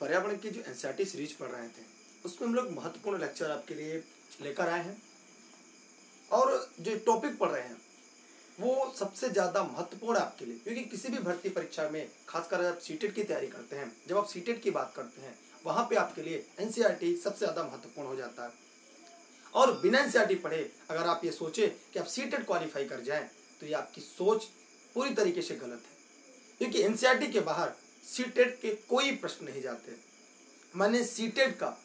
पर्यावरण की जो एनसीईआरटी सीरीज पढ़ रहे थे उसमें हम लोग महत्वपूर्ण लेक्चर आपके लिए लेकर आए हैं और जो टॉपिक पढ़ रहे हैं वो सबसे ज़्यादा महत्वपूर्ण है आपके लिए, क्योंकि किसी भी भर्ती परीक्षा में खासकर आप सीटेट की तैयारी करते हैं, जब आप सीटेट की बात करते हैं वहाँ पे आपके लिए एनसीईआरटी सबसे ज़्यादा महत्वपूर्ण हो जाता है। और बिना एनसीईआरटी पढ़े अगर आप ये सोचें कि आप सीटेट क्वालिफाई कर जाएं तो ये आपकी सोच पूरी तरीके से गलत है, क्योंकि एनसीईआरटी के बाहर सीटेट के कोई प्रश्न नहीं जाते। माने सीटेट का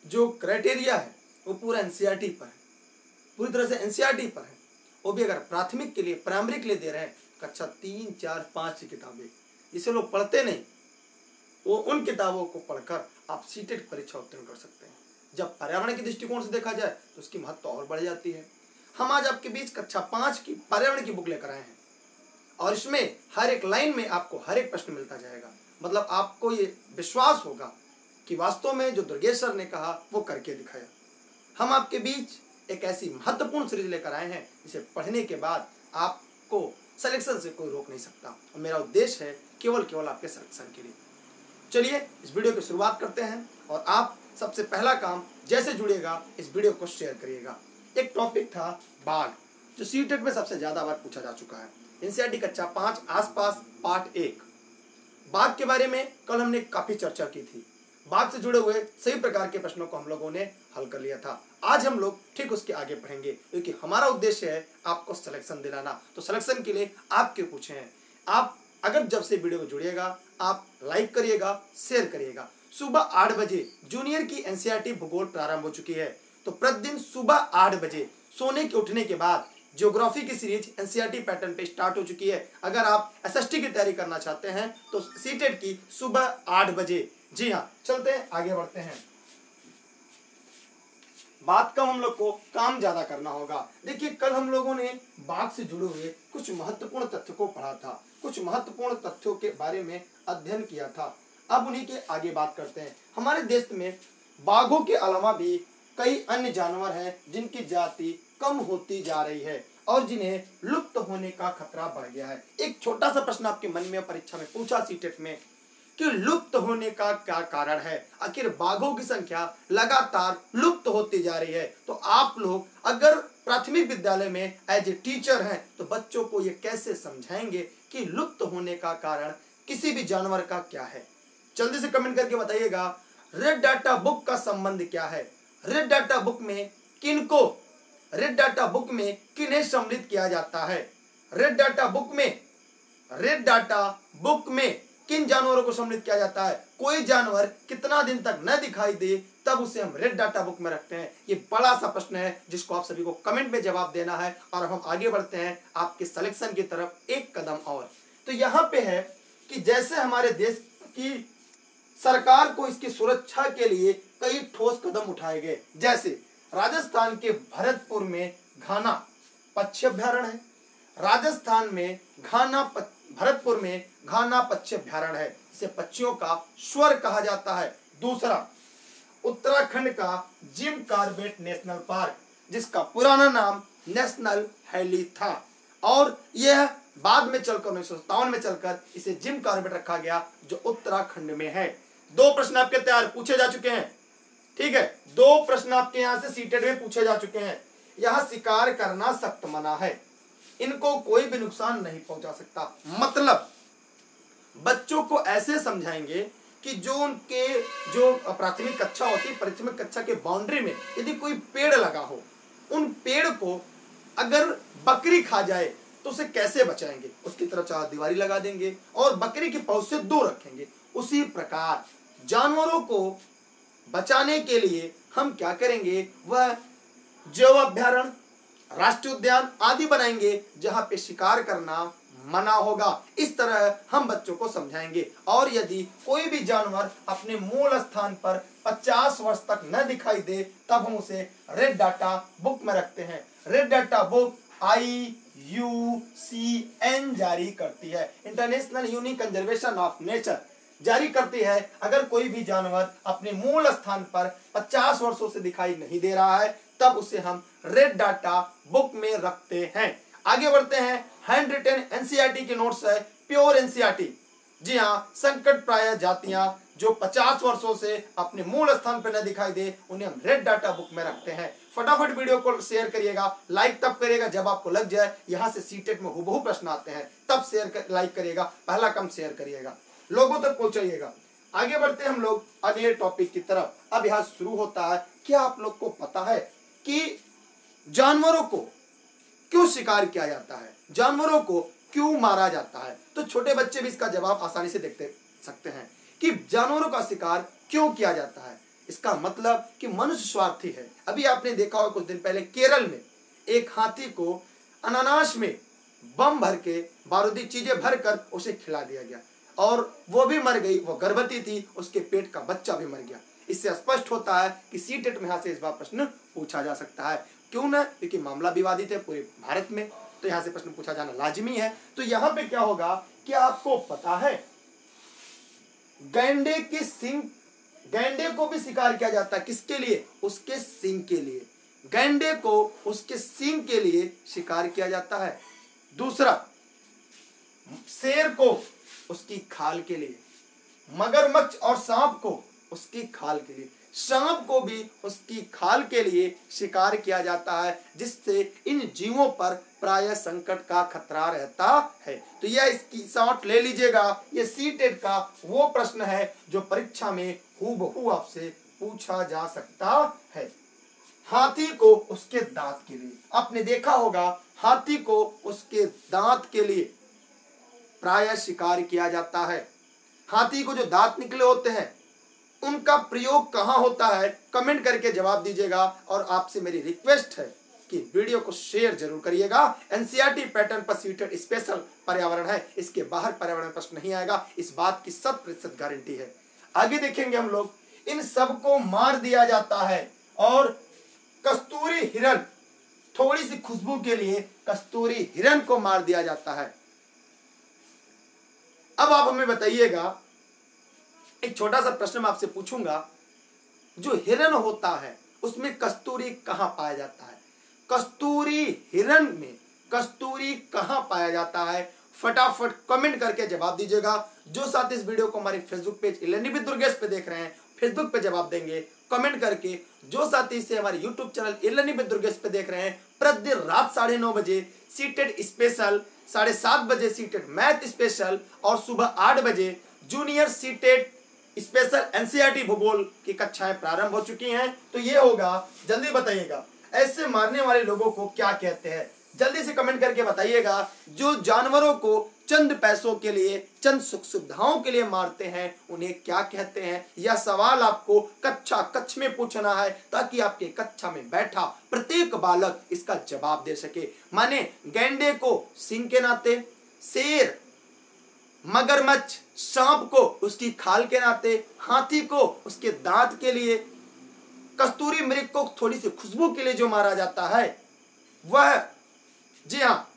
जो क्राइटेरिया है वो पूरा एनसीईआरटी पर है, पूरी तरह से एनसीईआरटी पर है। वो भी अगर प्राथमिक के लिए प्राइमरी के लिए दे रहे हैं कक्षा 3, 4, 5 की किताबें, इसे लोग पढ़ते नहीं, वो उन किताबों को पढ़कर आप सीटेट परीक्षा उत्तीर्ण कर सकते हैं। जब पर्यावरण के दृष्टिकोण से देखा जाए तो उसकी महत्व और बढ़ जाती है। हम आज आपके बीच कक्षा 5 की पर्यावरण की बुक लेकर आए हैं और इसमें हर एक लाइन में आपको हर एक प्रश्न मिलता जाएगा। मतलब आपको ये विश्वास होगा कि वास्तव में जो दुर्गेश सर ने कहा वो करके दिखाया। हम आपके बीच एक ऐसी महत्वपूर्ण सीरीज लेकर आए हैं जिसे पढ़ने के बाद आपको सिलेक्शन से कोई रोक नहीं सकता, और मेरा उद्देश्य है केवल आपके सिलेक्शन के लिए। चलिए इस वीडियो की शुरुआत करते हैं और आप सबसे पहला काम जैसे जुड़िएगा इस वीडियो को शेयर करिएगा। एक टॉपिक था बाघ, जो सीटेट में सबसे ज्यादा बार पूछा जा चुका है। एनसीईआरटी कक्षा 5 आसपास पार्ट 1 बाघ के बारे में कल हमने काफी चर्चा की थी। बाघ से जुड़े हुए सही प्रकार के प्रश्नों को हम लोगों ने हल कर लिया था। आज हम लोग ठीक उसके आगे पढ़ेंगे, क्योंकि हमारा उद्देश्य है आपको सिलेक्शन दिलाना। तो सिलेक्शन के लिए आप क्यों पूछे हैं। आप अगर जब से वीडियो को जुड़िएगा आप लाइक करिएगा, शेयर करिएगा। सुबह 8 बजे जूनियर की एनसीईआरटी भूगोल प्रारंभ हो चुकी है, तो प्रतिदिन सुबह 8 बजे सोने के उठने के बाद ज्योग्राफी की सीरीज एनसीईआरटी पैटर्न पे स्टार्ट हो चुकी है। अगर आप एसएसटी की तैयारी करना चाहते हैं तो सीटेट की सुबह 8 बजे। जी हाँ, चलते हैं आगे बढ़ते हैं। बात कम हम लोग को काम ज्यादा करना होगा। देखिए कल हम लोगों ने बाघ से जुड़े हुए कुछ महत्वपूर्ण तथ्य को पढ़ा था, कुछ महत्वपूर्ण तथ्यों के बारे में अध्ययन किया था। अब उन्हीं के आगे बात करते हैं। हमारे देश में बाघों के अलावा भी कई अन्य जानवर हैं जिनकी जाति कम होती जा रही है और जिन्हें लुप्त होने का खतरा बढ़ गया है। एक छोटा सा प्रश्न आपके मन में परीक्षा में पूछा सीटेट में कि लुप्त होने का क्या कारण है। आखिर बाघों की संख्या लगातार लुप्त होती जा रही है। तो आप लोग अगर प्राथमिक विद्यालय में एज ए टीचर हैं तो बच्चों को ये कैसे समझाएंगे कि लुप्त होने का कारण किसी भी जानवर का क्या है। जल्दी से कमेंट करके बताइएगा। रेड डाटा बुक का संबंध क्या है। रेड डाटा बुक में रेड डाटा बुक में किन्हें सम्मिलित किया जाता है। रेड डाटा बुक में किन जानवरों को सम्मिलित किया जाता है। कोई जानवर कितना दिन तक न दिखाई दे तब उसे हम रेड डाटा बुक में रखते हैं। ये बड़ा सा प्रश्न है जिसको आप सभी को कमेंट में जवाब देना है। और हम आगे बढ़ते हैं आपके सिलेक्शन की तरफ एक कदम और। तो यहाँ पे है कि जैसे हमारे देश की सरकार को इसकी सुरक्षा के लिए कई ठोस कदम उठाए गए। जैसे राजस्थान के भरतपुर में घाना पक्षी अभ्यारण्य है। राजस्थान में भरतपुर में घाना पक्षी अभ्यारण्य है, इसे पक्षियों का स्वर कहा जाता है। दूसरा उत्तराखंड का जिम कॉर्बेट नेशनल पार्क, जिसका पुराना नाम नेशनल हैली था और यह बाद में चलकर 1957 में चलकर इसे जिम कॉर्बेट रखा गया, जो उत्तराखंड में है। 2 प्रश्न आपके तैयार पूछे जा चुके हैं। ठीक है, 2 प्रश्न आपके यहाँ से सीटेट में पूछे जा चुके हैं। यहाँ शिकार करना सख्त मना है, इनको कोई भी नुकसान नहीं पहुंचा सकता। मतलब बच्चों को ऐसे समझाएंगे कि जो उनके जो प्राथमिक कक्षा होती है, प्राथमिक कक्षा के बाउंड्री में यदि कोई पेड़ लगा हो, उन पेड़ को अगर बकरी खा जाए तो उसे कैसे बचाएंगे। उसकी तरफ चार दीवारी लगा देंगे और बकरी के पहुंच से दूर रखेंगे। उसी प्रकार जानवरों को बचाने के लिए हम क्या करेंगे, वह जैव अभ्यारण्य, राष्ट्रीय उद्यान आदि बनाएंगे जहां पे शिकार करना मना होगा। इस तरह हम बच्चों को समझाएंगे। और यदि कोई भी जानवर अपने मूल स्थान पर 50 वर्ष तक न दिखाई दे तब हम उसे रेड डाटा बुक में रखते हैं। रेड डाटा बुक IUCN जारी करती है, international unique conservation of nature जारी करती है। अगर कोई भी जानवर अपने मूल स्थान पर 50 वर्षों से दिखाई नहीं दे रहा है तब उसे हम रेड डाटा बुक में रखते हैं। आगे बढ़ते हैं। हैंड रिटेन एनसीईआरटी के नोट्स है, प्योर एनसीईआरटी जी हाँ, संकट प्राय जातियां जो 50 वर्षों से अपने मूल स्थान पर न दिखाई दे, उन्हें हम रेड डाटा बुक में रखते हैं। फटाफट वीडियो को शेयर करिएगा। लाइक तब करिएगा जब आपको लग जाए यहाँ से सीटेट में हुबहू प्रश्न आते हैं, तब लाइक करिएगा, पहला कम शेयर करिएगा, लोगों तक पहुंचाइएगा। आगे बढ़ते हैं हम लोग अगले टॉपिक की तरफ। अब यहाँ शुरू होता है, क्या आप लोग को पता है कि जानवरों को क्यों शिकार किया जाता है, जानवरों को क्यों मारा जाता है? तो छोटे बच्चे भी इसका जवाब आसानी से देख सकते हैं कि जानवरों का शिकार क्यों किया जाता है। इसका मतलब कि मनुष्य स्वार्थी है। अभी आपने देखा होगा कुछ दिन पहले केरल में एक हाथी को अनानास में बम भर के, बारूदी चीजें भरकर उसे खिला दिया गया और वो भी मर गई, वो गर्भवती थी, उसके पेट का बच्चा भी मर गया। इससे स्पष्ट होता है कि सीटेट में यहाँ से इस बार प्रश्न पूछा जा सकता है। क्यों ना? क्योंकि मामला विवादित है पूरे भारत में, तो यहाँ से प्रश्न पूछा जाना लाजमी है। तो यहाँ पे क्या होगा, क्या आपको पता है गैंडे के सिंग, गैंडे को भी शिकार किया जाता है, किसके लिए? उसके सिंग के लिए। गैंडे को उसके सिंग के लिए शिकार किया जाता है। दूसरा, शेर को उसकी खाल के लिए, मगरमच्छ और सांप को उसकी खाल के लिए, सांप को भी उसकी खाल के लिए शिकार किया जाता है, जिससे इन जीवों पर प्राय संकट का खतरा रहता है। तो यह इसकी शॉर्ट ले लीजिएगा, यह सीटेट का वो प्रश्न है जो परीक्षा में हूबहू आपसे पूछा जा सकता है। हाथी को उसके दांत के लिए, आपने देखा होगा हाथी को उसके दांत के लिए प्राय शिकार किया जाता है। हाथी को जो दांत निकले होते हैं उनका प्रयोग कहाँ होता है, कमेंट करके जवाब दीजिएगा। और आपसे मेरी रिक्वेस्ट है कि वीडियो को शेयर जरूर करिएगा। एनसीईआरटी पैटर्न पर सीटेट स्पेशल पर्यावरण है, इसके बाहर पर्यावरण प्रश्न नहीं आएगा, इस बात की 100% गारंटी है। आगे देखेंगे हम लोग, इन सबको मार दिया जाता है और कस्तूरी हिरण, थोड़ी सी खुशबू के लिए कस्तूरी हिरण को मार दिया जाता है। अब आप हमें बताइएगा, एक छोटा सा प्रश्न मैं आपसे पूछूंगा, जो हिरण होता है उसमें कस्तूरी कहां पाया जाता है? कस्तूरी हिरण में कस्तूरी कहां पाया जाता है? फटाफट कमेंट करके जवाब दीजिएगा। जो साथी इस वीडियो को हमारे Facebook page LND with Durgesh पे देख रहे हैं, फेसबुक पे जवाब देंगे कमेंट करके। जो साथी इसे हमारे YouTube channel LND with Durgesh पे देख रहे हैं, प्रतिदिन रात 9:30 बजे सीटेट स्पेशल, 7:30 बजे सीटेट मैथ स्पेशल और सुबह 8 बजे जूनियर सीटेट स्पेशल एनसीईआरटी भूगोल की कक्षाएं प्रारंभ हो चुकी हैं। तो ये होगा, जल्दी बताइएगा, ऐसे मारने वाले लोगों को क्या कहते हैं? जल्दी से कमेंट करके बताइएगा। जो जानवरों को चंद पैसों के लिए, चंद सुख सुविधाओं के लिए मारते हैं, उन्हें क्या कहते हैं? यह सवाल आपको कक्ष में पूछना है, ताकि आपके कक्षा में बैठा प्रत्येक बालक इसका जवाब दे सके। माने गैंडे को सिंग के नाते, शेर, मगरमच्छ, सांप को उसकी खाल के नाते, हाथी को उसके दांत के लिए, कस्तूरी मृग को थोड़ी सी खुशबू के लिए जो मारा जाता है वह, जी हाँ,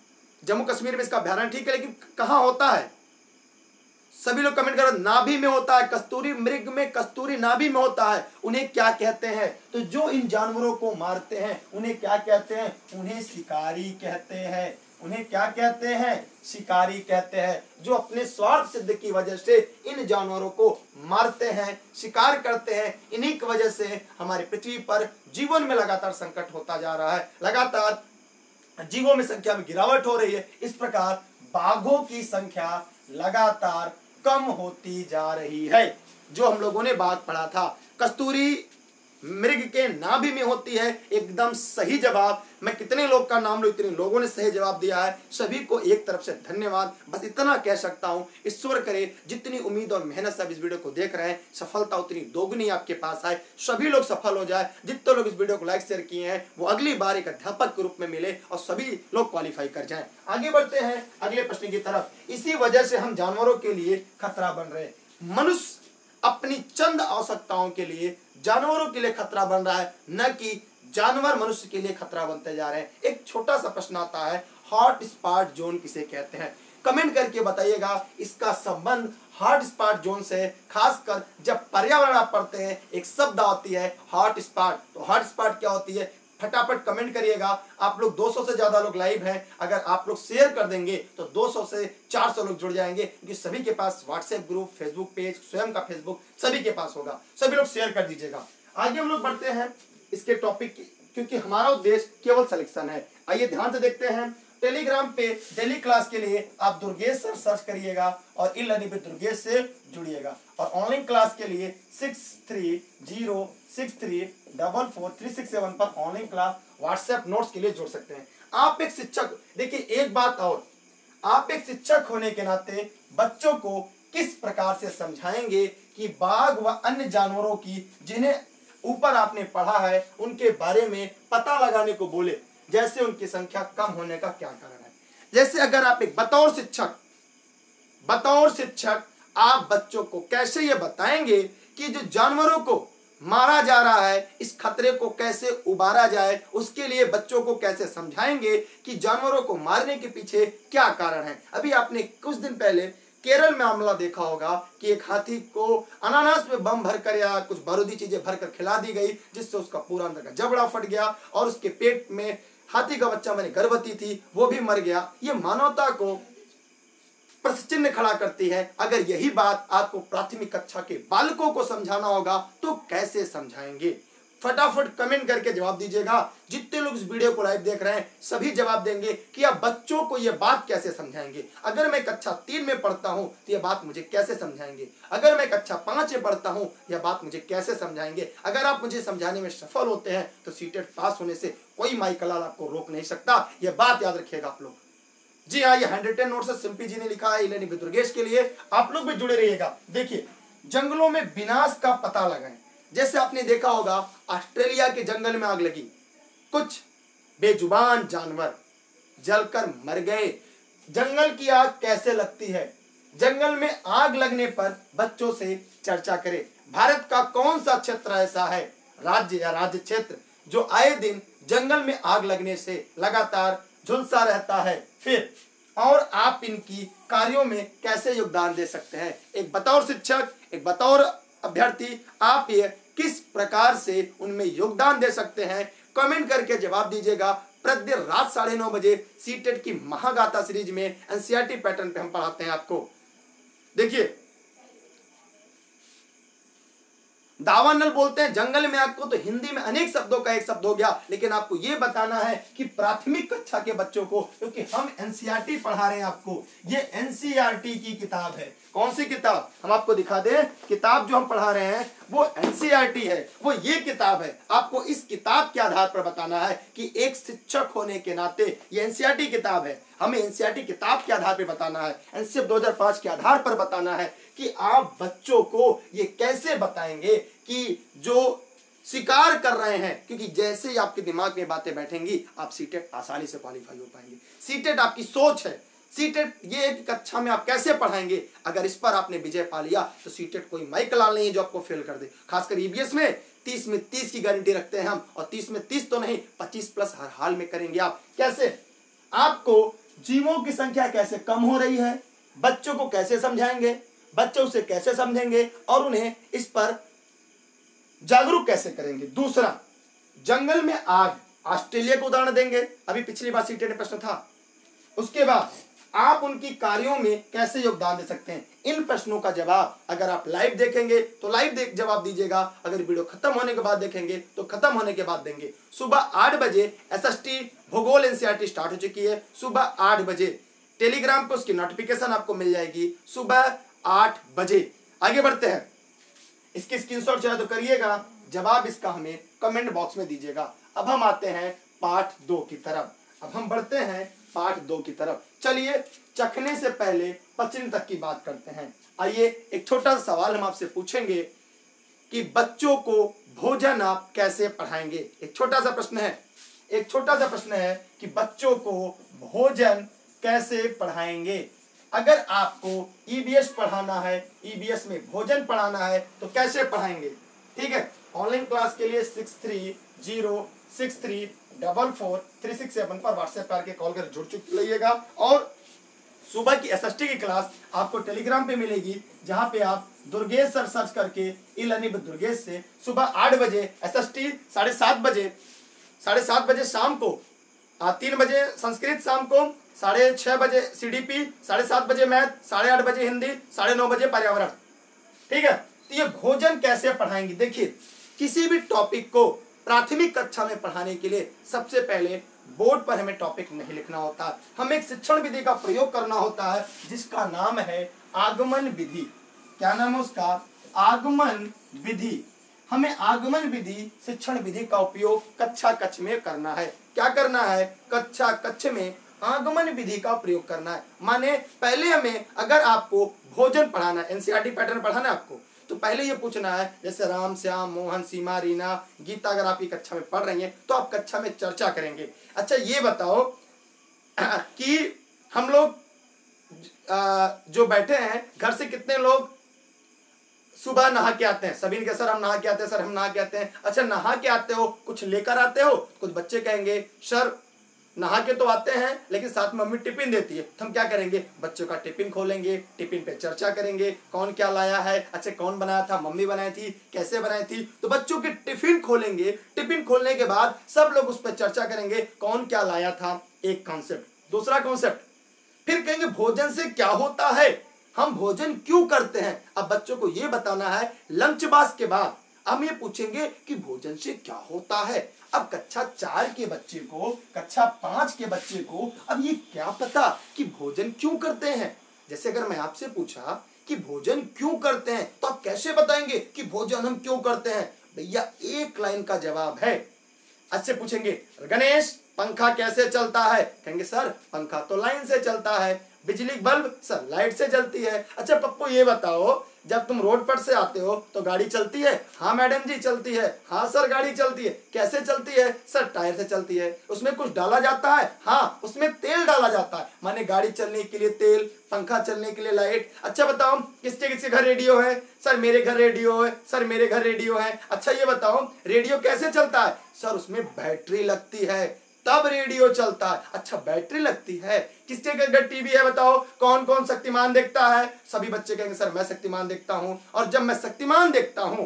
जम्मू कश्मीर में इसका अभ्यारण्य, ठीक है, लेकिन कहां होता है? सभी लोग कमेंट करो। नाभि में होता है, कस्तूरी मृग में कस्तूरी नाभि में होता है। उन्हें क्या कहते हैं? तो जो इन जानवरों को मारते हैं उन्हें क्या कहते हैं? उन्हें शिकारी कहते हैं। उन्हें क्या कहते हैं? शिकारी कहते हैं। जो अपने स्वार्थ सिद्ध की वजह से इन जानवरों को मारते हैं, शिकार करते हैं, इन्हीं की वजह से हमारी पृथ्वी पर जीवन में लगातार संकट होता जा रहा है, लगातार जीवों में संख्या में गिरावट हो रही है। इस प्रकार बाघों की संख्या लगातार कम होती जा रही है। जो हम लोगों ने बात पढ़ा था, कस्तूरी मृग के नाभि में होती है, एकदम सही जवाब। मैं कितने लोग का नाम लूं, इतने लोगों ने सही जवाब दिया है, सभी को एक तरफ से धन्यवाद। बस इतना कह सकता हूं, ईश्वर करे जितनी उम्मीद और मेहनत से आप इस वीडियो को देख रहे हैं, सफलता उतनी दोगुनी आपके पास आए, सभी लोग सफल हो जाए। जितने लोग इस वीडियो को लाइक शेयर किए हैं वो अगली बार एक अध्यापक के रूप में मिले और सभी लोग क्वालिफाई कर जाएं। आगे बढ़ते हैं अगले प्रश्न की तरफ। इसी वजह से हम जानवरों के लिए खतरा बन रहे हैं। मनुष्य अपनी चंद आवश्यकताओं के लिए जानवरों के लिए खतरा बन रहा है, न कि जानवर मनुष्य के लिए खतरा बनते जा रहे हैं। एक छोटा सा प्रश्न आता है, हॉट स्पॉट जोन किसे कहते हैं? कमेंट करके बताइएगा। इसका संबंध हॉट स्पॉट जोन से, खासकर जब पर्यावरण आप पढ़ते हैं, एक शब्द आती है हॉट स्पॉट। तो हॉट स्पॉट क्या होती है? फटाफट कमेंट करिएगा। आप लोग 200 से ज्यादा लोग लाइव हैं, अगर आप लोग शेयर कर देंगे तो 200 से 400 लोग जुड़ जाएंगे, क्योंकि सभी के पास व्हाट्सएप ग्रुप, फेसबुक पेज, स्वयं का फेसबुक सभी के पास होगा। सभी लोग शेयर कर दीजिएगा। आगे हम लोग बढ़ते हैं इसके टॉपिक की, क्योंकि हमारा उद्देश्य केवल सिलेक्शन है। आइए ध्यान से देखते हैं। टेलीग्राम पे डेली क्लास के लिए आप दुर्गेश सर सर्च करिएगा और ई-लर्निंग विद दुर्गेश से जुड़िएगा। और ऑनलाइन क्लास के लिए 6306344367 पर ऑनलाइन क्लास व्हाट्सएप नोट्स के लिए जुड़ सकते हैं। आप एक शिक्षक, देखिए एक बात और, आप एक शिक्षक होने के नाते बच्चों को किस प्रकार से समझाएंगे कि बाघ व अन्य जानवरों की जिन्हें ऊपर आपने पढ़ा है उनके बारे में पता लगाने को बोले, जैसे उनकी संख्या कम होने का क्या कारण है। जैसे अगर आप एक बतौर शिक्षक आप बच्चों को कैसे ये बताएंगे कि जो जानवरों को मारा जा रहा है, इस खतरे को कैसे उबारा जाए, उसके लिए बच्चों को कैसे समझाएंगे कि जानवरों को मारने के पीछे क्या कारण है। अभी आपने कुछ दिन पहले केरल में मामला देखा होगा कि एक हाथी को अनानास में बम भरकर या कुछ बारूदी चीजें भरकर खिला दी गई, जिससे उसका पूरा अंदर का जबड़ा फट गया और उसके पेट में हाथी का बच्चा मैंने गर्भवती थी, वो भी मर गया। ये मानवता को प्रश्न चिन्ह खड़ा करती है। अगर यही बात आपको प्राथमिक कक्षा के बालकों को समझाना होगा तो कैसे समझाएंगे? फटाफट कमेंट करके जवाब दीजिएगा। जितने लोग इस वीडियो को लाइव देख रहे हैं सभी जवाब देंगे कि आप बच्चों को यह बात कैसे समझाएंगे। अगर मैं कक्षा 3 में पढ़ता हूं तो यह बात मुझे कैसे समझाएंगे। अगर मैं कक्षा 5 में पढ़ता हूं यह बात मुझे कैसे समझाएंगे। अगर आप मुझे समझाने में सफल होते हैं तो सीटेट पास होने से कोई माई कलाल आपको रोक नहीं सकता। यह बात याद रखिएगा आप लोग। जी हाँ, ये 110 नोट्स सिंपी जी ने लिखा है ई-लर्निंग विद दुर्गेश के लिए। आप लोग भी जुड़े रहिएगा। देखिए, जंगलों में विनाश का पता लगाएं। जैसे आपने देखा होगा ऑस्ट्रेलिया के जंगल में आग लगी, कुछ बेजुबान जानवर जलकर मर गए। जंगल की आग कैसे लगती है? जंगल में आग लगने पर बच्चों से चर्चा करें। भारत का कौन सा क्षेत्र ऐसा है, राज्य या राज्य क्षेत्र, जो आए दिन जंगल में आग लगने से लगातार झुलसा रहता है? फिर और आप इनकी कार्यों में कैसे योगदान दे सकते हैं? एक बतौर शिक्षक, एक बतौर अभ्यर्थी, आप ये किस प्रकार से उनमें योगदान दे सकते हैं? कमेंट करके जवाब दीजिएगा। प्रतिदिन रात 9:30 बजे सीटेट की महागाथा सीरीज में एनसीईआरटी पैटर्न पे हम पढ़ाते हैं आपको। देखिए, दावानल बोलते हैं जंगल में आग को, तो हिंदी में अनेक शब्दों का एक शब्द हो गया, लेकिन आपको यह बताना है कि प्राथमिक कक्षा के बच्चों को, क्योंकि हम एनसीईआरटी पढ़ा रहे हैं आपको। ये एनसीईआरटी की किताब है। कौन सी किताब? हम आपको दिखा दें। किताब जो हम पढ़ा रहे हैं वो एनसीईआरटी है, वो ये किताब है। आपको इस किताब के आधार पर बताना है कि एक शिक्षक होने के नाते ये एनसीईआरटी किताब है, हमें एनसीईआरटी किताब के आधार पर बताना है, एनसीईएफ 2005 के आधार पर बताना है कि आप बच्चों को ये कैसे बताएंगे कि जो शिकार कर रहे हैं, क्योंकि जैसे ही आपके दिमाग में बातें बैठेंगी आप सीटेट आसानी से क्वालिफाई हो पाएंगे। सीटेट आपकी सोच है। सीटेट ये एक कक्षा में आप कैसे पढ़ाएंगे, अगर इस पर आपने विजय पा लिया तो सीटेट कोई माई कलाल नहीं है जो आपको फेल कर दे। खासकर ईबीएस में 30 में 30 की गारंटी रखते हैं हम, और 30 में 30 तो नहीं, 25+ हर हाल में करेंगे आप। कैसे? आपको जीवों की संख्या कैसे कम हो रही है, बच्चों को कैसे समझाएंगे, बच्चों से कैसे समझेंगे और उन्हें इस पर जागरूक कैसे करेंगे। दूसरा, जंगल में आग, ऑस्ट्रेलिया को उदाहरण देंगे, अभी पिछली बार सीटेट में प्रश्न था। उसके बाद आप उनकी कार्यों में कैसे योगदान दे सकते हैं। इन प्रश्नों का जवाब अगर आप लाइव देखेंगे तो लाइव जवाब दीजिएगा, अगर वीडियो खत्म होने के बाद देखेंगे तो खत्म होने के बाद देंगे। सुबह 8 बजे एसएसटी भूगोल एनसीईआरटी स्टार्ट हो चुकी है। सुबह 8 बजे टेलीग्राम पर उसकी नोटिफिकेशन आपको मिल जाएगी, सुबह 8 बजे। आगे बढ़ते हैं। इसकी स्क्रीनशॉट चाहे तो करिएगा, जवाब इसका हमें कमेंट बॉक्स में दीजिएगा। अब हम आते हैं पार्ट 2 की तरफ। अब हम बढ़ते हैं पार्ट 2 की तरफ। चलिए, चखने से पहले पचने तक की बात करते हैं। आइए, एक छोटा सा सवाल हम आपसे पूछेंगे कि बच्चों को भोजन आप कैसे पढ़ाएंगे। एक छोटा सा प्रश्न है, एक छोटा सा प्रश्न है कि बच्चों को भोजन कैसे पढ़ाएंगे। अगर आपको ईबीएस पढ़ाना है, ईबीएस में भोजन पढ़ाना है तो कैसे पढ़ाएंगे? ठीक है, ऑनलाइन क्लास के लिए 6306344367 पर व्हाट्सएप करके कॉल कर जुड़ रहिएगा। और सुबह की एसएसटी की क्लास आपको टेलीग्राम पे मिलेगी, जहां पे आप दुर्गेश सर सर्च करके ई-लर्निंग विद दुर्गेश से सुबह 8 बजे एसएसटी, 7:30 बजे 7:30 बजे शाम को 3 बजे संस्कृत, शाम को 6:30 बजे CDP, 7:30 बजे मैथ, 8:30 बजे हिंदी, 9:30 बजे पर्यावरण। ठीक है, तो ये भोजन कैसे पढ़ाएंगे? देखिए, किसी भी टॉपिक को प्राथमिक कक्षा में पढ़ाने के लिए सबसे पहले बोर्ड पर हमें टॉपिक नहीं लिखना होता, हमें एक शिक्षण विधि का प्रयोग करना होता है जिसका नाम है आगमन विधि। क्या नाम है उसका? आगमन विधि। हमें आगमन विधि, शिक्षण विधि का उपयोग कक्षा कक्ष में करना है। क्या करना है? कक्षा कक्ष में आगमन विधि का प्रयोग करना है। माने पहले हमें, अगर आपको भोजन पढ़ाना है, NCERT पैटर्न पढ़ाना है आपको, तो पहले ये पूछना है, जैसे राम, श्याम, मोहन, सीमा, रीना, गीता अगर आपकी कक्षा में पढ़ रही हैं तो आप कक्षा में चर्चा करेंगे। अच्छा ये बताओ कि हम लोग जो बैठे हैं, घर से कितने लोग सुबह नहा के आते हैं? सभी ने, सर हम नहा के आते हैं, सर हम नहा के आते हैं। अच्छा, नहा के आते हो, कुछ लेकर आते हो? कुछ बच्चे कहेंगे सर नहा के तो आते हैं लेकिन साथ में मम्मी टिफिन देती है, तो हम क्या करेंगे? बच्चों का टिफिन खोलेंगे, टिफिन पे चर्चा करेंगे, कौन क्या लाया है, अच्छा कौन बनाया था, मम्मी बनाई थी, कैसे बनाई थी। तो बच्चों के टिफिन खोलेंगे, टिफिन खोलने के बाद सब लोग उस पर चर्चा करेंगे, कौन क्या लाया था, एक कॉन्सेप्ट। दूसरा कॉन्सेप्ट, फिर कहेंगे भोजन से क्या होता है, हम भोजन क्यों करते हैं। अब बच्चों को ये बताना है। लंच बॉक्स के बाद हम ये पूछेंगे कि भोजन से क्या होता है। अब कक्षा 4 के बच्चे को, कक्षा 5 के बच्चे को अब ये क्या पता कि भोजन क्यों करते हैं। जैसे अगर मैं आपसे पूछा कि भोजन क्यों करते हैं, तो आप कैसे बताएंगे कि भोजन हम क्यों करते हैं? भैया एक लाइन का जवाब है। अच्छे पूछेंगे, गणेश पंखा कैसे चलता है? कहेंगे सर पंखा तो लाइन से चलता है। बिजली बल्ब? सर लाइट से जलती है। अच्छा पप्पू ये बताओ, जब तुम रोड पर से आते हो तो गाड़ी चलती है? हाँ मैडम जी चलती है। हाँ सर गाड़ी चलती है। कैसे चलती है? सर टायर से चलती है। उसमें कुछ डाला जाता है? हाँ उसमें तेल डाला जाता है। माने गाड़ी चलने के लिए तेल, पंखा चलने के लिए लाइट। अच्छा बताओ किसके किसके घर रेडियो है? सर मेरे घर रेडियो है। सर मेरे घर रेडियो है। अच्छा ये बताओ रेडियो कैसे चलता है? सर उसमें बैटरी लगती है तब रेडियो चलता है। अच्छा बैटरी लगती है। किसके घर टीवी है बताओ? कौन कौन शक्तिमान देखता है? सभी बच्चे कहेंगे सर मैं शक्तिमान देखता हूं। और जब मैं शक्तिमान देखता हूं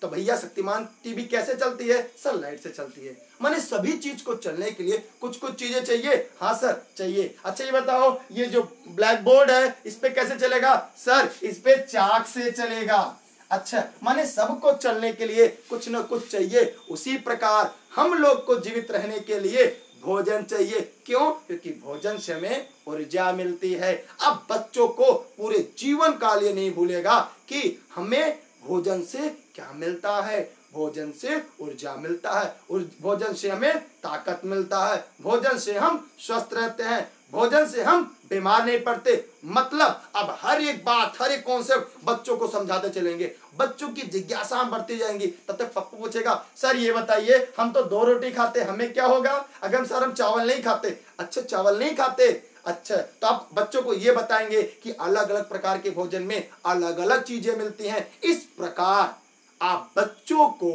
तो भैया शक्तिमान टीवी कैसे चलती है? सर लाइट से चलती है। माने सभी चीज को चलने के लिए कुछ कुछ चीजें चाहिए। हाँ सर चाहिए। अच्छा ये बताओ ये जो ब्लैक बोर्ड है इस पे कैसे चलेगा? सर इस पे चाक से चलेगा। अच्छा माने सबको चलने के लिए कुछ न कुछ चाहिए। उसी प्रकार हम लोग को जीवित रहने के लिए भोजन चाहिए। क्यों? क्योंकि भोजन से हमें ऊर्जा मिलती है। अब बच्चों को पूरे जीवन काल ये नहीं भूलेगा कि हमें भोजन से क्या मिलता है। भोजन से ऊर्जा मिलता है, भोजन से हमें ताकत मिलता है, भोजन से हम स्वस्थ रहते हैं, भोजन से हम बीमार नहीं पड़ते। मतलब अब हर एक बात, हर एक कॉन्सेप्ट बच्चों को समझाते चलेंगे, बच्चों की जिज्ञासा बढ़ती जाएंगी। तब तक पप्पू पूछेगा सर ये बताइए हम तो 2 रोटी खाते, हमें क्या होगा अगर सर हम चावल नहीं खाते? अच्छा चावल नहीं खाते, अच्छा तो आप बच्चों को ये बताएंगे कि अलग अलग प्रकार के भोजन में अलग अलग चीजें मिलती हैं। इस प्रकार आप बच्चों को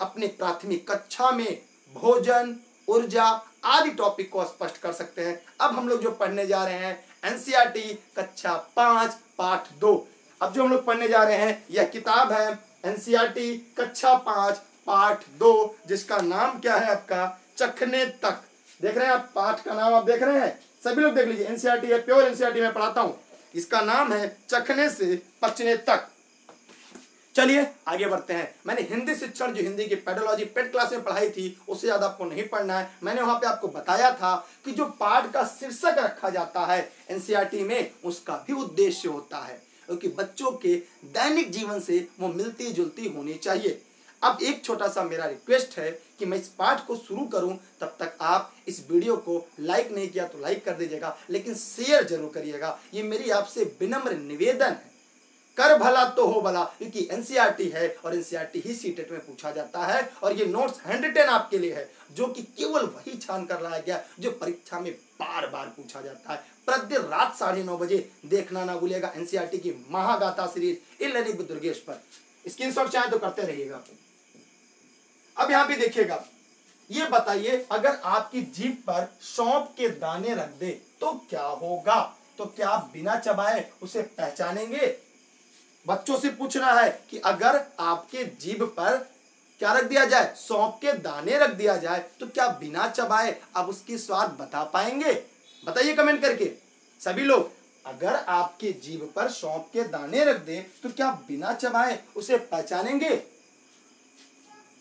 अपने प्राथमिक कक्षा में भोजन, ऊर्जा आदि टॉपिक को स्पष्ट कर सकते हैं। अब हम लोग जो पढ़ने जा रहे हैं NCERT कक्षा 5 पाठ 2। अब जो हम लोग पढ़ने जा रहे हैं यह किताब है NCERT कक्षा 5 पाठ 2, जिसका नाम क्या है आपका? चखने तक। देख रहे हैं आप पाठ का नाम आप देख रहे हैं? सभी लोग देख लीजिए, NCERT है, प्योर NCERT में पढ़ाता हूं। इसका नाम है चखने से पचने तक। चलिए आगे बढ़ते हैं। मैंने हिंदी शिक्षण, जो हिंदी की पेडोलॉजी पेड क्लास में पढ़ाई थी, उससे ज्यादा आपको नहीं पढ़ना है। मैंने वहां पे आपको बताया था कि जो पाठ का शीर्षक रखा जाता है NCERT में, उसका भी उद्देश्य होता है क्योंकि बच्चों के दैनिक जीवन से वो मिलती जुलती होनी चाहिए। अब एक छोटा सा मेरा रिक्वेस्ट है कि मैं इस पाठ को शुरू करूं, तब तक आप इस वीडियो को लाइक नहीं किया तो लाइक कर दीजिएगा, लेकिन शेयर जरूर करिएगा। ये मेरी आपसे विनम्र निवेदन है। कर भला तो हो भला, क्योंकि NCERT है और NCERT ही सीटेट में पूछा जाता है। और ये नोट्स हैंडरिटन आपके लिए है, जो कि केवल वही छान कर लाया गया जो परीक्षा में बार बार पूछा जाता है। प्रतिदिन रात 9:30 बजे देखना ना भूलिएगा NCERT की Mahagatha series in learning with Durgesh पर। स्क्रीनशॉट चाहे तो करते रहिएगा। अब यहाँ पे देखिएगा, ये बताइए अगर आपकी जीभ पर सौंफ के दाने रख दे तो क्या होगा? तो क्या आप बिना चबाए उसे पहचानेंगे? बच्चों से पूछना है कि अगर आपके जीभ पर क्या रख दिया जाए, सौंफ के दाने रख दिया जाए, तो क्या बिना चबाए आप उसकी स्वाद बता पाएंगे? बताइए कमेंट करके सभी लोग। अगर आपके जीभ पर सौंफ के दाने रख दे तो क्या बिना चबाए उसे पहचानेंगे?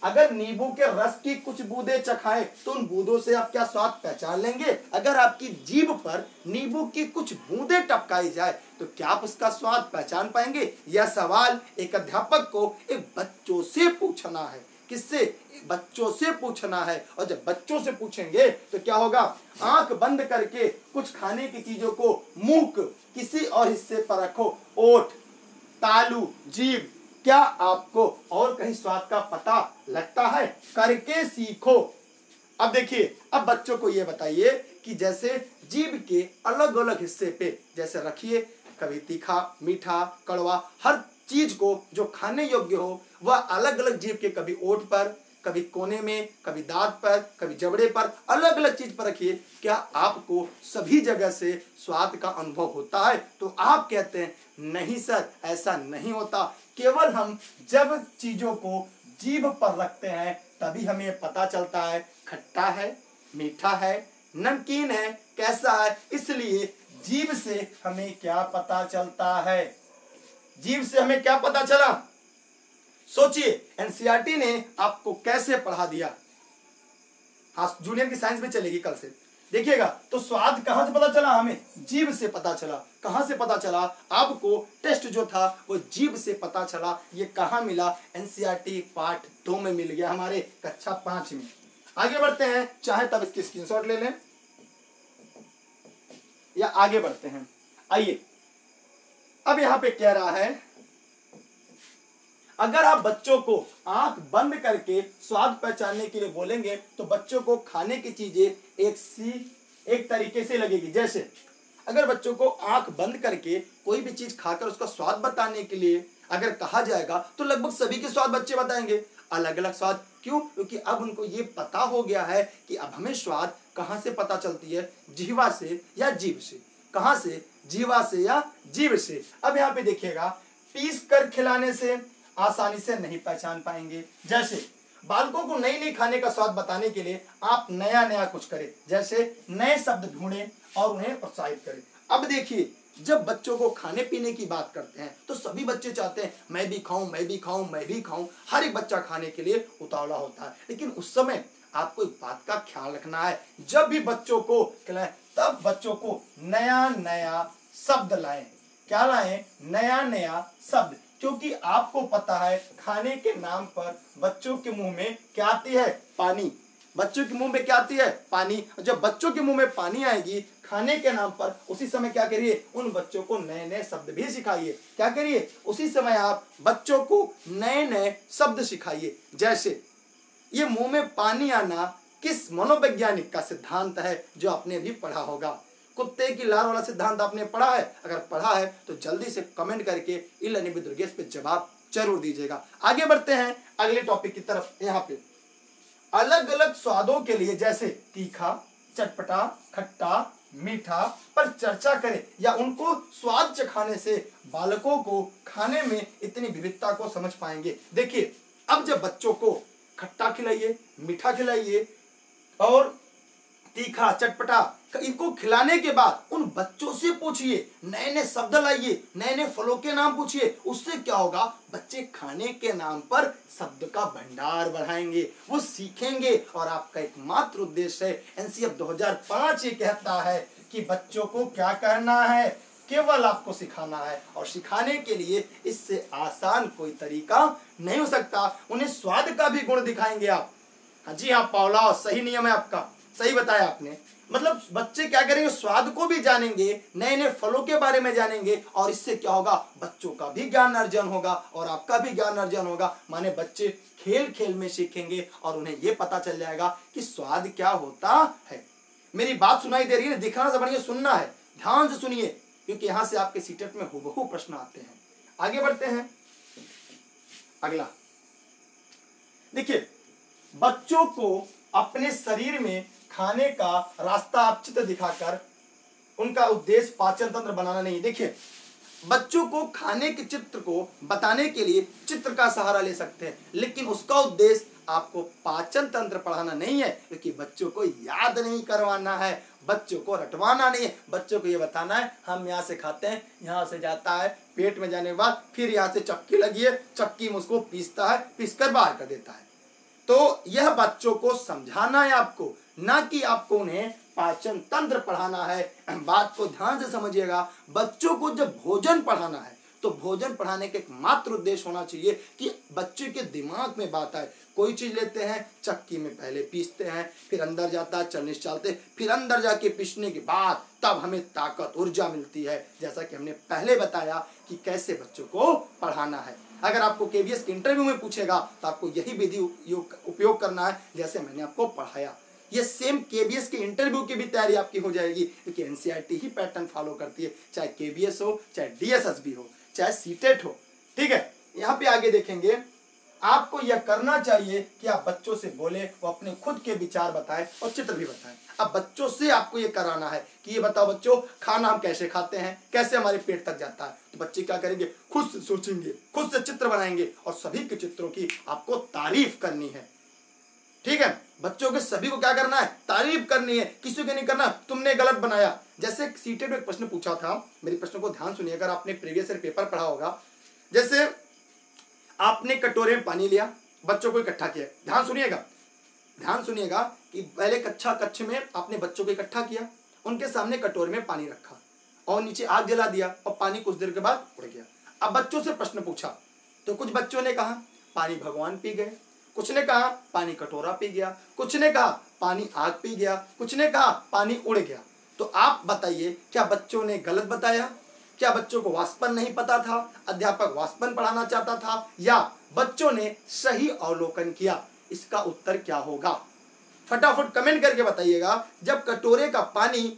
अगर नींबू के रस की कुछ बूंदे चखाएं तो उन बूंदों से आप क्या स्वाद पहचान लेंगे? अगर आपकी जीभ पर नींबू की कुछ बूंदे टपकाई जाए तो क्या आप उसका स्वाद पहचान पाएंगे? यह सवाल एक अध्यापक को एक बच्चों से पूछना है। किससे? बच्चों से पूछना है। और जब बच्चों से पूछेंगे तो क्या होगा, आंख बंद करके कुछ खाने की चीजों को मुंह किसी और हिस्से पर रखो, ओठ, तालू, जीभ, क्या आपको और कहीं स्वाद का पता लगता है? करके सीखो। अब देखिए, अब बच्चों को ये बताइए कि जैसे जीभ के अलग अलग हिस्से पे जैसे रखिए, कभी तीखा, मीठा, कड़वा, हर चीज को जो खाने योग्य हो वह अलग अलग जीभ के, कभी ओठ पर, कभी कोने में, कभी दांत पर, कभी जबड़े पर, अलग अलग चीज पर रखिए। क्या आपको सभी जगह से स्वाद का अनुभव होता है? तो आप कहते हैं नहीं सर, ऐसा नहीं होता। केवल हम जब चीजों को जीभ पर रखते हैं तभी हमें पता चलता है खट्टा है, मीठा है, नमकीन है, कैसा है। इसलिए जीभ से हमें क्या पता चलता है? जीभ से हमें क्या पता चला? सोचिए, एनसीईआरटी ने आपको कैसे पढ़ा दिया। हाँ, जूनियर की साइंस में चलेगी कल से, देखिएगा। तो स्वाद कहां से पता चला? हमें जीभ से पता चला। कहां से पता चला? आपको टेस्ट जो था वो जीभ से पता चला। ये कहां मिला? एनसीईआरटी पार्ट 2 में मिल गया, हमारे कक्षा 5 में। आगे बढ़ते हैं, चाहे तब इसकी स्क्रीनशॉट ले लें या आगे बढ़ते हैं। आइए, अब यहां पे कह रहा है, अगर आप बच्चों को आंख बंद करके स्वाद पहचानने के लिए बोलेंगे तो बच्चों को खाने की चीजें एक तरीके से लगेगी। जैसे अगर बच्चों को आंख बंद करके कोई भी चीज खाकर उसका स्वाद बताने के लिए अगर कहा जाएगा तो लगभग सभी के स्वाद बच्चे बताएंगे, अलग अलग स्वाद। क्यों? क्योंकि अब उनको ये पता हो गया है कि अब हमें स्वाद कहां से पता चलती है, जिह्वा से या जीभ से। कहां से? जीह्वा से या जीभ से। अब यहाँ पे देखिएगा, पीस कर खिलाने से आसानी से नहीं पहचान पाएंगे। जैसे बालकों को नई नई खाने का स्वाद बताने के लिए आप नया नया कुछ करें, जैसे नए शब्द ढूंढें और उन्हें प्रोत्साहित करें। अब देखिए, जब बच्चों को खाने पीने की बात करते हैं तो सभी बच्चे चाहते हैं मैं भी खाऊं, मैं भी खाऊं, मैं भी खाऊं। हर एक बच्चा खाने के लिए उतावला होता है। लेकिन उस समय आपको एक बात का ख्याल रखना है, जब भी बच्चों को खिलाएं तब बच्चों को नया नया शब्द लाएं। क्या लाएं? नया नया शब्द। क्योंकि आपको पता है खाने के नाम पर बच्चों के मुंह में क्या आती है? पानी। बच्चों के मुंह में क्या आती है? पानी। जब बच्चों के मुंह में पानी आएगी खाने के नाम पर, उसी समय क्या करिए? उन बच्चों को नए नए शब्द भी सिखाइए। क्या करिए? उसी समय आप बच्चों को नए नए शब्द सिखाइए। जैसे ये मुंह में पानी आना किस मनोवैज्ञानिक का सिद्धांत है जो आपने भी पढ़ा होगा? कुत्ते की लार वाला सिद्धांत आपने पढ़ा है? अगर पढ़ा है तो जल्दी से कमेंट करके ई-लर्निंग विद दुर्गेश पे जवाब जरूर दीजिएगा। आगे बढ़ते हैं अगले टॉपिक की तरफ। यहाँ पे अलग अलग स्वादों के लिए जैसे तीखा, चटपटा, खट्टा, मीठा पर चर्चा करें या उनको स्वाद चखाने से बालकों को खाने में इतनी विविधता को समझ पाएंगे। देखिए, अब जब बच्चों को खट्टा खिलाइए, मीठा खिलाइए और तीखा, चटपटा, इनको खिलाने के बाद उन बच्चों से पूछिए, नए नए शब्द लाइए, नए नए फलों के नाम पूछिए। उससे क्या होगा? बच्चे खाने के नाम पर शब्द का भंडार बढ़ाएंगे, वो सीखेंगे। और आपका एकमात्र उद्देश्य है, एनसीईआरटी 2005 ये कहता है कि बच्चों को क्या करना है? केवल आपको सिखाना है। और सिखाने के लिए इससे आसान कोई तरीका नहीं हो सकता। उन्हें स्वाद का भी गुण दिखाएंगे आप। हाँ जी हाँ पावला, सही नियम है आपका, सही बताया आपने। मतलब बच्चे क्या करेंगे? स्वाद को भी जानेंगे, नए नए फलों के बारे में जानेंगे। और इससे क्या होगा? बच्चों का भी ज्ञान अर्जन होगा और आपका भी ज्ञान अर्जन होगा। माने बच्चे खेल खेल में सीखेंगे और उन्हें ये पता चल जाएगा कि स्वाद क्या होता है। मेरी बात सुनाई दे रही है? दिखाना से बढ़िया सुनना है, ध्यान से सुनिए, क्योंकि यहां से आपके सीटेट में हुबहू प्रश्न आते हैं। आगे बढ़ते हैं। अगला देखिए, बच्चों को अपने शरीर में खाने का रास्ता आप चित्र दिखाकर उनका उद्देश्य पाचन तंत्र बनाना नहीं। देखिए, बच्चों को खाने के चित्र को बताने के लिए चित्र का सहारा ले सकते हैं, लेकिन उसका उद्देश्य आपको पाचन तंत्र पढ़ाना नहीं है, क्योंकि बच्चों को याद नहीं करवाना है, बच्चों को रटवाना नहीं है। बच्चों को ये बताना है हम यहाँ से खाते हैं, यहाँ से जाता है पेट में, जाने के बाद फिर यहाँ से चक्की लगी है, चक्की में उसको पीसता है, पीस कर बाहर कर देता है। तो यह बच्चों को समझाना है आपको, ना कि आपको उन्हें पाचन तंत्र पढ़ाना है। बात को ध्यान से समझिएगा, बच्चों को जब भोजन पढ़ाना है तो भोजन पढ़ाने का एकमात्र उद्देश्य होना चाहिए कि बच्चे के दिमाग में बात आए। कोई चीज लेते हैं, चक्की में पहले पीसते हैं, फिर अंदर जाता है, चलने चलते, फिर अंदर जाके पीसने के बाद तब हमें ताकत ऊर्जा मिलती है। जैसा कि हमने पहले बताया कि कैसे बच्चों को पढ़ाना है। अगर आपको केवीएस के इंटरव्यू में पूछेगा तो आपको यही विधि उपयोग करना है जैसे मैंने आपको पढ़ाया। ये सेम केवीएस के इंटरव्यू की भी तैयारी आपकी हो जाएगी, क्योंकि एनसीईआरटी ही पैटर्न फॉलो करती है, चाहे केवीएस हो, चाहे डीएसएसबी हो, चाहे सीटेट हो। ठीक है, यहाँ पे आगे देखेंगे, आपको यह करना चाहिए कि आप बच्चों से बोले, वो अपने खुद के विचार बताएं और चित्र भी बताएं। अब बच्चों से आपको ये कराना है कि ये बताओ बच्चों, खाना हम कैसे खाते हैं, कैसे हमारे पेट तक जाता है। तो बच्चे क्या करेंगे, खुद से सोचेंगे, खुद से चित्र बनाएंगे और सभी के चित्रों की आपको तारीफ करनी है। ठीक है, बच्चों के सभी को क्या करना है, तारीफ करनी है, किसी को नहीं करना तुमने गलत बनाया। जैसे सीटेट में एक प्रश्न पूछा था, मेरे प्रश्न को ध्यान सुनिए, अगर आपने प्रीवियस ईयर पेपर पढ़ा होगा। जैसे आपने कटोरे में पानी लिया, बच्चों को इकट्ठा किया, ध्यान सुनिएगा कि पहले कक्ष में आपने बच्चों को इकट्ठा किया, उनके सामने कटोरे में पानी रखा और नीचे आग जला दिया और पानी कुछ देर के बाद उड़ गया। अब बच्चों से प्रश्न पूछा तो कुछ बच्चों ने कहा पानी भगवान पी गए, कुछ ने कहा पानी कटोरा पी गया, कुछ ने कहा पानी आग पी गया, कुछ ने कहा पानी उड़ गया। तो आप बताइए, क्या बच्चों ने गलत बताया? क्या बच्चों को वाष्पन नहीं पता था, अध्यापक वाष्पन पढ़ाना चाहता था, या बच्चों ने सही अवलोकन किया? इसका उत्तर क्या होगा, फटाफट कमेंट करके बताइएगा। जब कटोरे का पानी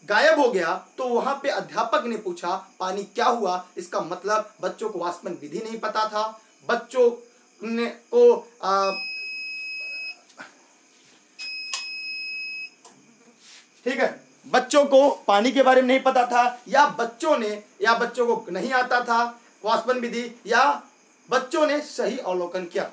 गायब हो गया तो वहां पे अध्यापक ने पूछा पानी क्या हुआ, इसका मतलब बच्चों को वाष्पन विधि नहीं पता था, बच्चों ने को ठीक है, बच्चों को पानी के बारे में नहीं पता था, या बच्चों को नहीं आता था वाष्पन विधि, या बच्चों ने सही अवलोकन किया।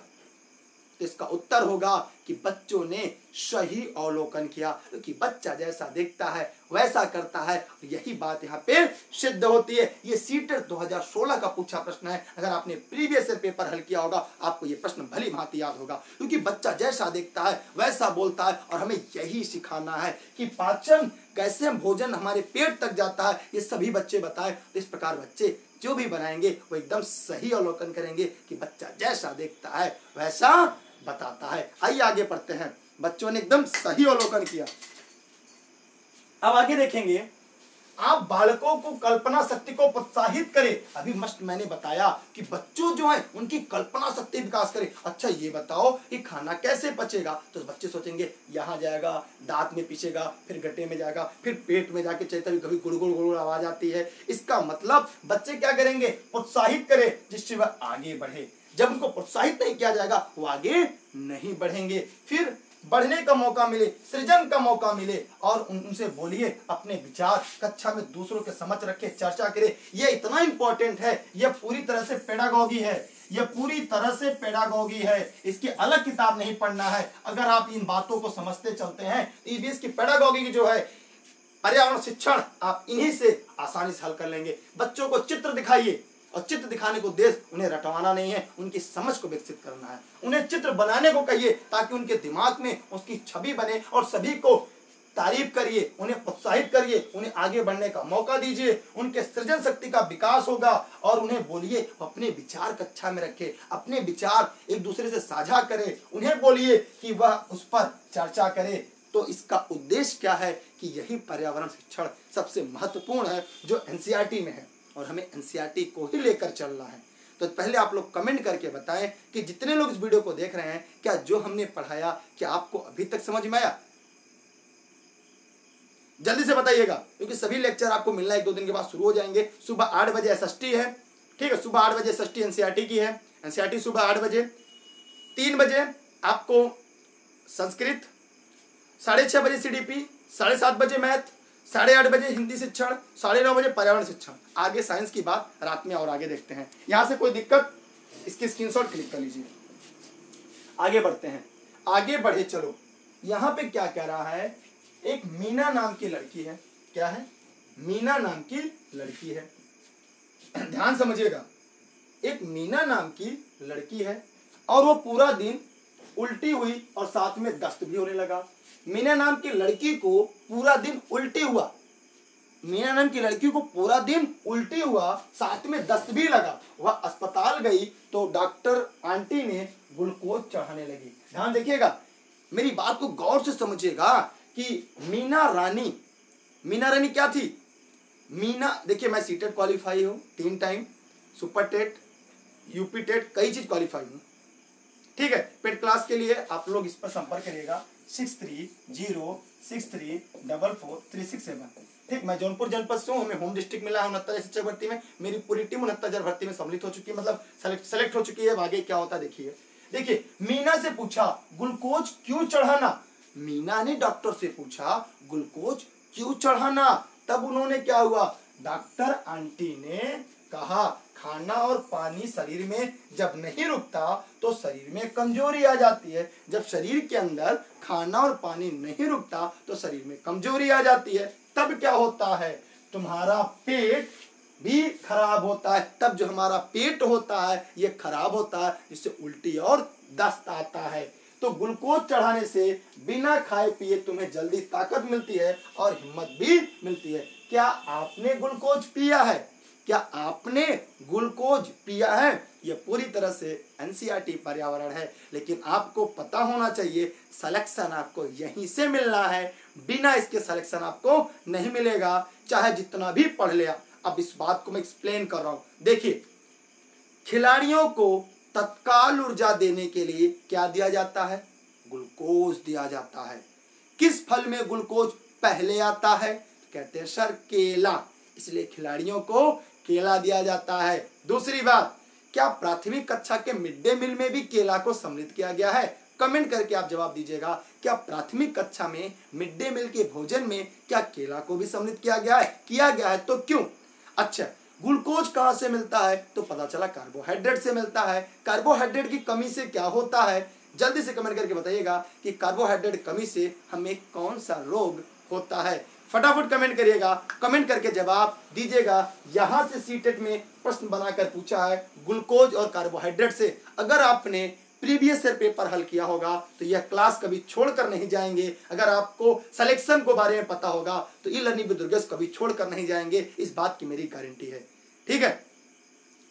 तो इसका उत्तर होगा कि बच्चों ने सही अवलोकन किया, क्योंकि बच्चा जैसा देखता है वैसा करता है। यही बात यहाँ पे सिद्ध होती है। ये सीटेट 2016 का पूछा प्रश्न है। अगर आपने प्रीवियस ईयर पेपर हल किया होगा आपको ये प्रश्न भली भांति याद होगा, क्योंकि बच्चा जैसा देखता है वैसा बोलता है। और हमें यही सिखाना है कि पाचन कैसे भोजन हमारे पेट तक जाता है, ये सभी बच्चे बताए। तो इस प्रकार बच्चे जो भी बनाएंगे वो एकदम सही अवलोकन करेंगे कि बच्चा जैसा देखता है वैसा बताता है। आइए आगे पढ़ते हैं। बच्चों ने एकदम सही अवलोकन किया। अब आगे देखेंगे, आप बालकों को कल्पना शक्ति को प्रोत्साहित करें। अभी मस्त मैंने बताया कि बच्चों जो है उनकी कल्पना शक्ति विकास करें। अच्छा ये बताओ कि खाना कैसे पचेगा, तो बच्चे सोचेंगे यहाँ जाएगा, दांत में पीछेगा, फिर गट्टे में जाएगा, फिर पेट में जाके चलता है, कभी गुड़गुड़ गुड़गुड़ आवाज आती है। इसका मतलब बच्चे क्या करेंगे, प्रोत्साहित करें जिससे वह आगे बढ़े। जब उनको प्रोत्साहित नहीं किया जाएगा वो आगे नहीं बढ़ेंगे। फिर बढ़ने का मौका मिले, सृजन का मौका मिले, और उनसे बोलिए अपने विचार कक्षा में दूसरों के समक्ष रखे, चर्चा करे। ये इतना इंपॉर्टेंट है, यह पूरी तरह से पेडागॉगी है, यह पूरी तरह से पेडागॉगी है। इसकी अलग किताब नहीं पढ़ना है। अगर आप इन बातों को समझते चलते हैं, ईवीएस की पेडागॉगी की जो है पर्यावरण शिक्षण, आप इन्हीं से आसानी से हल कर लेंगे। बच्चों को चित्र दिखाइए, और चित्र दिखाने को उद्देश्य उन्हें रटवाना नहीं है, उनकी समझ को विकसित करना है। उन्हें चित्र बनाने को कहिए ताकि उनके दिमाग में उसकी छवि बने, और सभी को तारीफ करिए, उन्हें प्रोत्साहित करिए, उन्हें आगे बढ़ने का मौका दीजिए। उनके सृजन शक्ति का विकास होगा। और उन्हें बोलिए अपने विचार कक्षा में रखे, अपने विचार एक दूसरे से साझा करे। उन्हें बोलिए कि वह उस पर चर्चा करे। तो इसका उद्देश्य क्या है कि यही पर्यावरण शिक्षण सबसे महत्वपूर्ण है जो एनसीईआरटी में है, और हमें एनसीईआरटी को ही लेकर चलना है। तो पहले आप लोग कमेंट करके बताएं कि जितने लोग इस वीडियो को देख रहे हैं, क्या जो हमने पढ़ाया क्या आपको अभी तक समझ में आया? जल्दी से बताइएगा, क्योंकि सभी लेक्चर आपको मिलना 1-2 दिन के बाद शुरू हो जाएंगे। सुबह 8 बजे एसएसटी है, ठीक है, सुबह 8 बजे एसएसटी एनसीईआरटी की है। एनसीईआरटी सुबह 8 बजे, 3 बजे आपको संस्कृत, 6:30 बजे सीडीपी, 7:30 बजे मैथ, 8:30 बजे हिंदी शिक्षण, 9:30 बजे पर्यावरण शिक्षण, आगे साइंस की बात रात में और आगे देखते हैं। यहां से कोई दिक्कत, इसकी स्क्रीनशॉट क्लिक कर लीजिए। आगे बढ़ते हैं, आगे बढ़े चलो। यहां पे क्या कह रहा है, एक मीना नाम की लड़की है। क्या है? मीना नाम की लड़की है। ध्यान समझिएगा, एक मीना नाम की लड़की है और वो पूरा दिन उल्टी हुई और साथ में दस्त भी होने लगा। मीना नाम की लड़की को पूरा दिन उल्टी हुआ, मीना नाम की लड़की को पूरा दिन उल्टी हुआ, साथ में दस्त भी लगा। वह अस्पताल गई तो डॉक्टर आंटी ने ग्लूकोज चढ़ाने लगी। ध्यान देखिएगा, मेरी बात को गौर से समझिएगा कि मीना रानी क्या थी? मीना, देखिए मैं सीटेट क्वालिफाई हूँ 3 time, super TET, UP TET, कई चीज क्वालिफाई हूँ। ठीक है, पेड क्लास के लिए आप लोग इस पर संपर्क करिएगा 6306344367। ठीक, मैं जौनपुर जनपद से हूँ, हमें होम डिस्ट्रिक्ट मिला है 69 शिक्षक भर्ती में। मेरी पूरी टीम 69,000 भर्ती में सम्मिलित हो चुकी है, मतलब सेलेक्ट हो चुकी है। आगे क्या होता है देखिए। देखिए, मीना से पूछा ग्लूकोज क्यों चढ़ाना, मीना ने डॉक्टर से पूछा ग्लूकोज क्यों चढ़ाना। तब उन्होंने क्या हुआ, डॉक्टर आंटी ने कहा खाना और पानी शरीर में जब नहीं रुकता तो शरीर में कमजोरी आ जाती है। जब शरीर के अंदर खाना और पानी नहीं रुकता तो शरीर में कमजोरी आ जाती है। तब क्या होता है, तुम्हारा पेट भी खराब होता है। तब जो हमारा पेट होता है ये खराब होता है, जिससे उल्टी और दस्त आता है। तो ग्लूकोज चढ़ाने से बिना खाए पिए तुम्हें जल्दी ताकत मिलती है और हिम्मत भी मिलती है। क्या आपने ग्लूकोज पिया है? क्या आपने ग्लूकोज पिया है? यह पूरी तरह से एनसीईआरटी पर्यावरण है, लेकिन आपको पता होना चाहिए सिलेक्शन आपको यहीं से मिलना है, बिना इसके सिलेक्शन आपको नहीं मिलेगा, चाहे जितना भी पढ़ लिया। अब इस बात को मैं एक्सप्लेन कर रहा हूं। देखिए, खिलाड़ियों को तत्काल ऊर्जा देने के लिए क्या दिया जाता है? ग्लूकोज दिया जाता है। किस फल में ग्लूकोज पहले आता है? कहते हैं सर केला, इसलिए खिलाड़ियों को केला दिया जाता है। दूसरी बात, क्या प्राथमिक कक्षा के मिड डे मील में भी केला को सम्मिलित किया गया है? कमेंट करके आप जवाब दीजिएगा। क्या प्राथमिक कक्षा में मिड डे मील के भोजन में क्या केला को भी सम्मिलित किया गया है? किया गया है तो क्यों? अच्छा, ग्लूकोज कहां से मिलता है? तो पता चला कार्बोहाइड्रेट से मिलता है। कार्बोहाइड्रेट की कमी से क्या होता है? जल्दी से कमेंट करके बताइएगा कि कार्बोहाइड्रेट कमी से हमें कौन सा रोग होता है। फटाफट कमेंट करिएगा, कमेंट करके जवाब दीजिएगा। यहां से सीटेट में प्रश्न बनाकर पूछा है ग्लूकोज और कार्बोहाइड्रेट से। अगर आपने प्रीवियस ईयर पेपर हल किया होगा तो यह क्लास कभी छोड़कर नहीं जाएंगे। अगर आपको सिलेक्शन के बारे में पता होगा तो ई लर्निंग विद दुर्गेश कभी छोड़कर नहीं जाएंगे, इस बात की मेरी गारंटी है। ठीक है,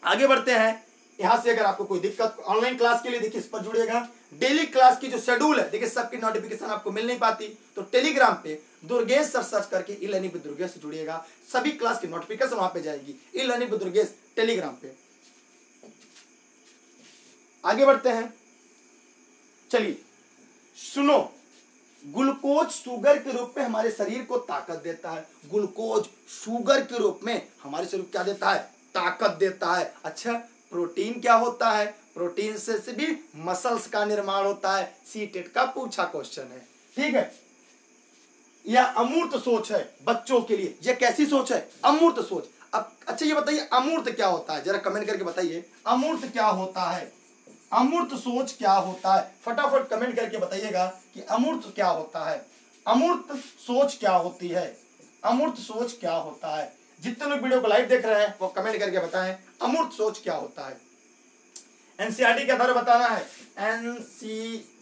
आगे बढ़ते हैं। यहां से अगर आपको कोई दिक्कत ऑनलाइन क्लास के लिए देखिए इस पर जुड़ेगा। डेली क्लास की जो शेड्यूल है, देखिए सबकी नोटिफिकेशन आपको मिल नहीं पाती, तो टेलीग्राम पे दुर्गेश सर सर्च करके ई लर्निंग विद दुर्गेश से जुड़िएगा। सभी क्लास की नोटिफिकेशन वहां पे जाएगी, e learning with Durgesh Telegram पे। आगे बढ़ते हैं, चलिए सुनो। ग्लूकोज शुगर के रूप में हमारे शरीर को ताकत देता है। ग्लूकोज शुगर के रूप में हमारे शरीर को क्या देता है? ताकत देता है। अच्छा, प्रोटीन क्या होता है? प्रोटीन से भी मसल्स का निर्माण होता है। सीटेट का पूछा क्वेश्चन है। ठीक है, यह अमूर्त सोच है बच्चों के लिए। यह कैसी सोच है? अमूर्त सोच। अब अच्छा ये बताइए अमूर्त क्या होता है, जरा कमेंट करके बताइए अमूर्त क्या होता है? अमूर्त सोच क्या होता है? फटाफट कमेंट करके बताइएगा कि अमूर्त क्या होता है, अमूर्त सोच क्या होती है, अमूर्त सोच क्या होता है। जितने लोग वीडियो को लाइव देख रहे हैं वो कमेंट करके बताएं अमूर्त सोच क्या होता है। एनसीईआरटी के आधार बताना है,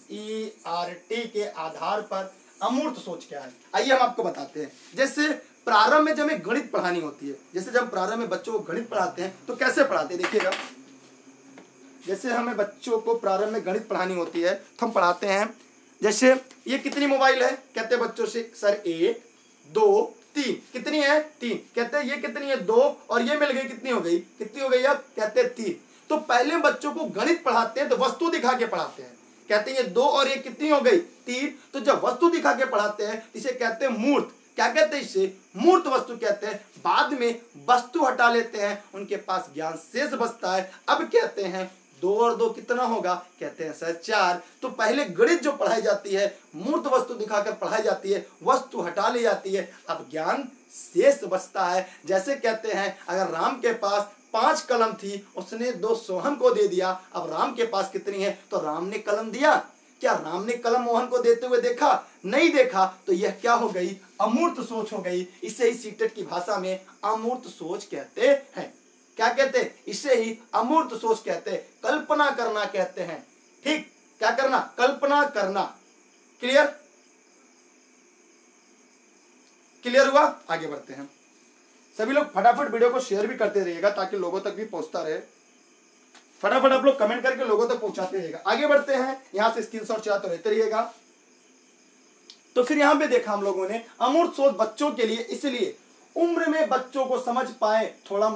एनसीईआरटी के आधार पर अमूर्त सोच क्या है। आइए हम आपको बताते हैं। जैसे प्रारंभ में जब हमें गणित पढ़ानी होती है, जैसे जब प्रारंभ में बच्चों को गणित पढ़ाते हैं तो कैसे पढ़ाते हैं देखिएगा। जैसे हमें बच्चों को प्रारंभ में गणित पढ़ानी होती है तो हम पढ़ाते हैं, जैसे ये कितनी मोबाइल है? कहते हैं बच्चों से सर 1 2 3। कितनी है? 3। कहते हैं ये कितनी है? 2 और ये मिल गई, कितनी हो गई? कितनी हो गई? अब कहते हैं 3। तो पहले बच्चों को गणित पढ़ाते हैं तो वस्तु दिखा के पढ़ाते हैं। कहते हैं ये 2 और ये कितनी हो गई? 3। तो जब वस्तु दिखा के पढ़ाते हैं इसे कहते हैं मूर्त। क्या कहते हैं इसे? मूर्त वस्तु कहते हैं। बाद में वस्तु हटा लेते हैं, उनके पास ज्ञान शेष बचता है। अब कहते हैं 2 और 2 कितना होगा, कहते हैं सर 4। तो पहले गणित जो पढ़ाई जाती है, मूर्त वस्तु दिखाकर पढ़ाई जाती है, वस्तु हटा ली जाती है, अब ज्ञान शेष बचता है। जैसे कहते हैं अगर राम के पास 5 कलम थी, उसने 2 सोहन को दे दिया, अब राम के पास कितनी है, तो राम ने कलम दिया। क्या राम ने कलम मोहन को देते हुए देखा, नहीं देखा, तो यह क्या हो गई, अमूर्त सोच हो गई। इसे ही सीटेट की भाषा में अमूर्त सोच कहते हैं। क्या कहते हैं, इसे ही अमूर्त सोच कहते हैं, कल्पना करना कहते हैं। ठीक, क्या करना, कल्पना करना। क्लियर, क्लियर हुआ, आगे बढ़ते हैं। सभी लोग फटाफट वीडियो को शेयर भी करते रहिएगा ताकि लोगों तक भी पहुंचता रहे। फटाफट आप लोग कमेंट करके लोगों तक पहुंचाते रहिएगा। आगे बढ़ते हैं, यहां से स्क्रीनशॉट चलाते रहते रहिएगा। तो फिर यहां पे देखा हम लोगों ने अमूर्त सोच बच्चों के लिए, इसलिए उम्र में बच्चों को समझ पाए थोड़ा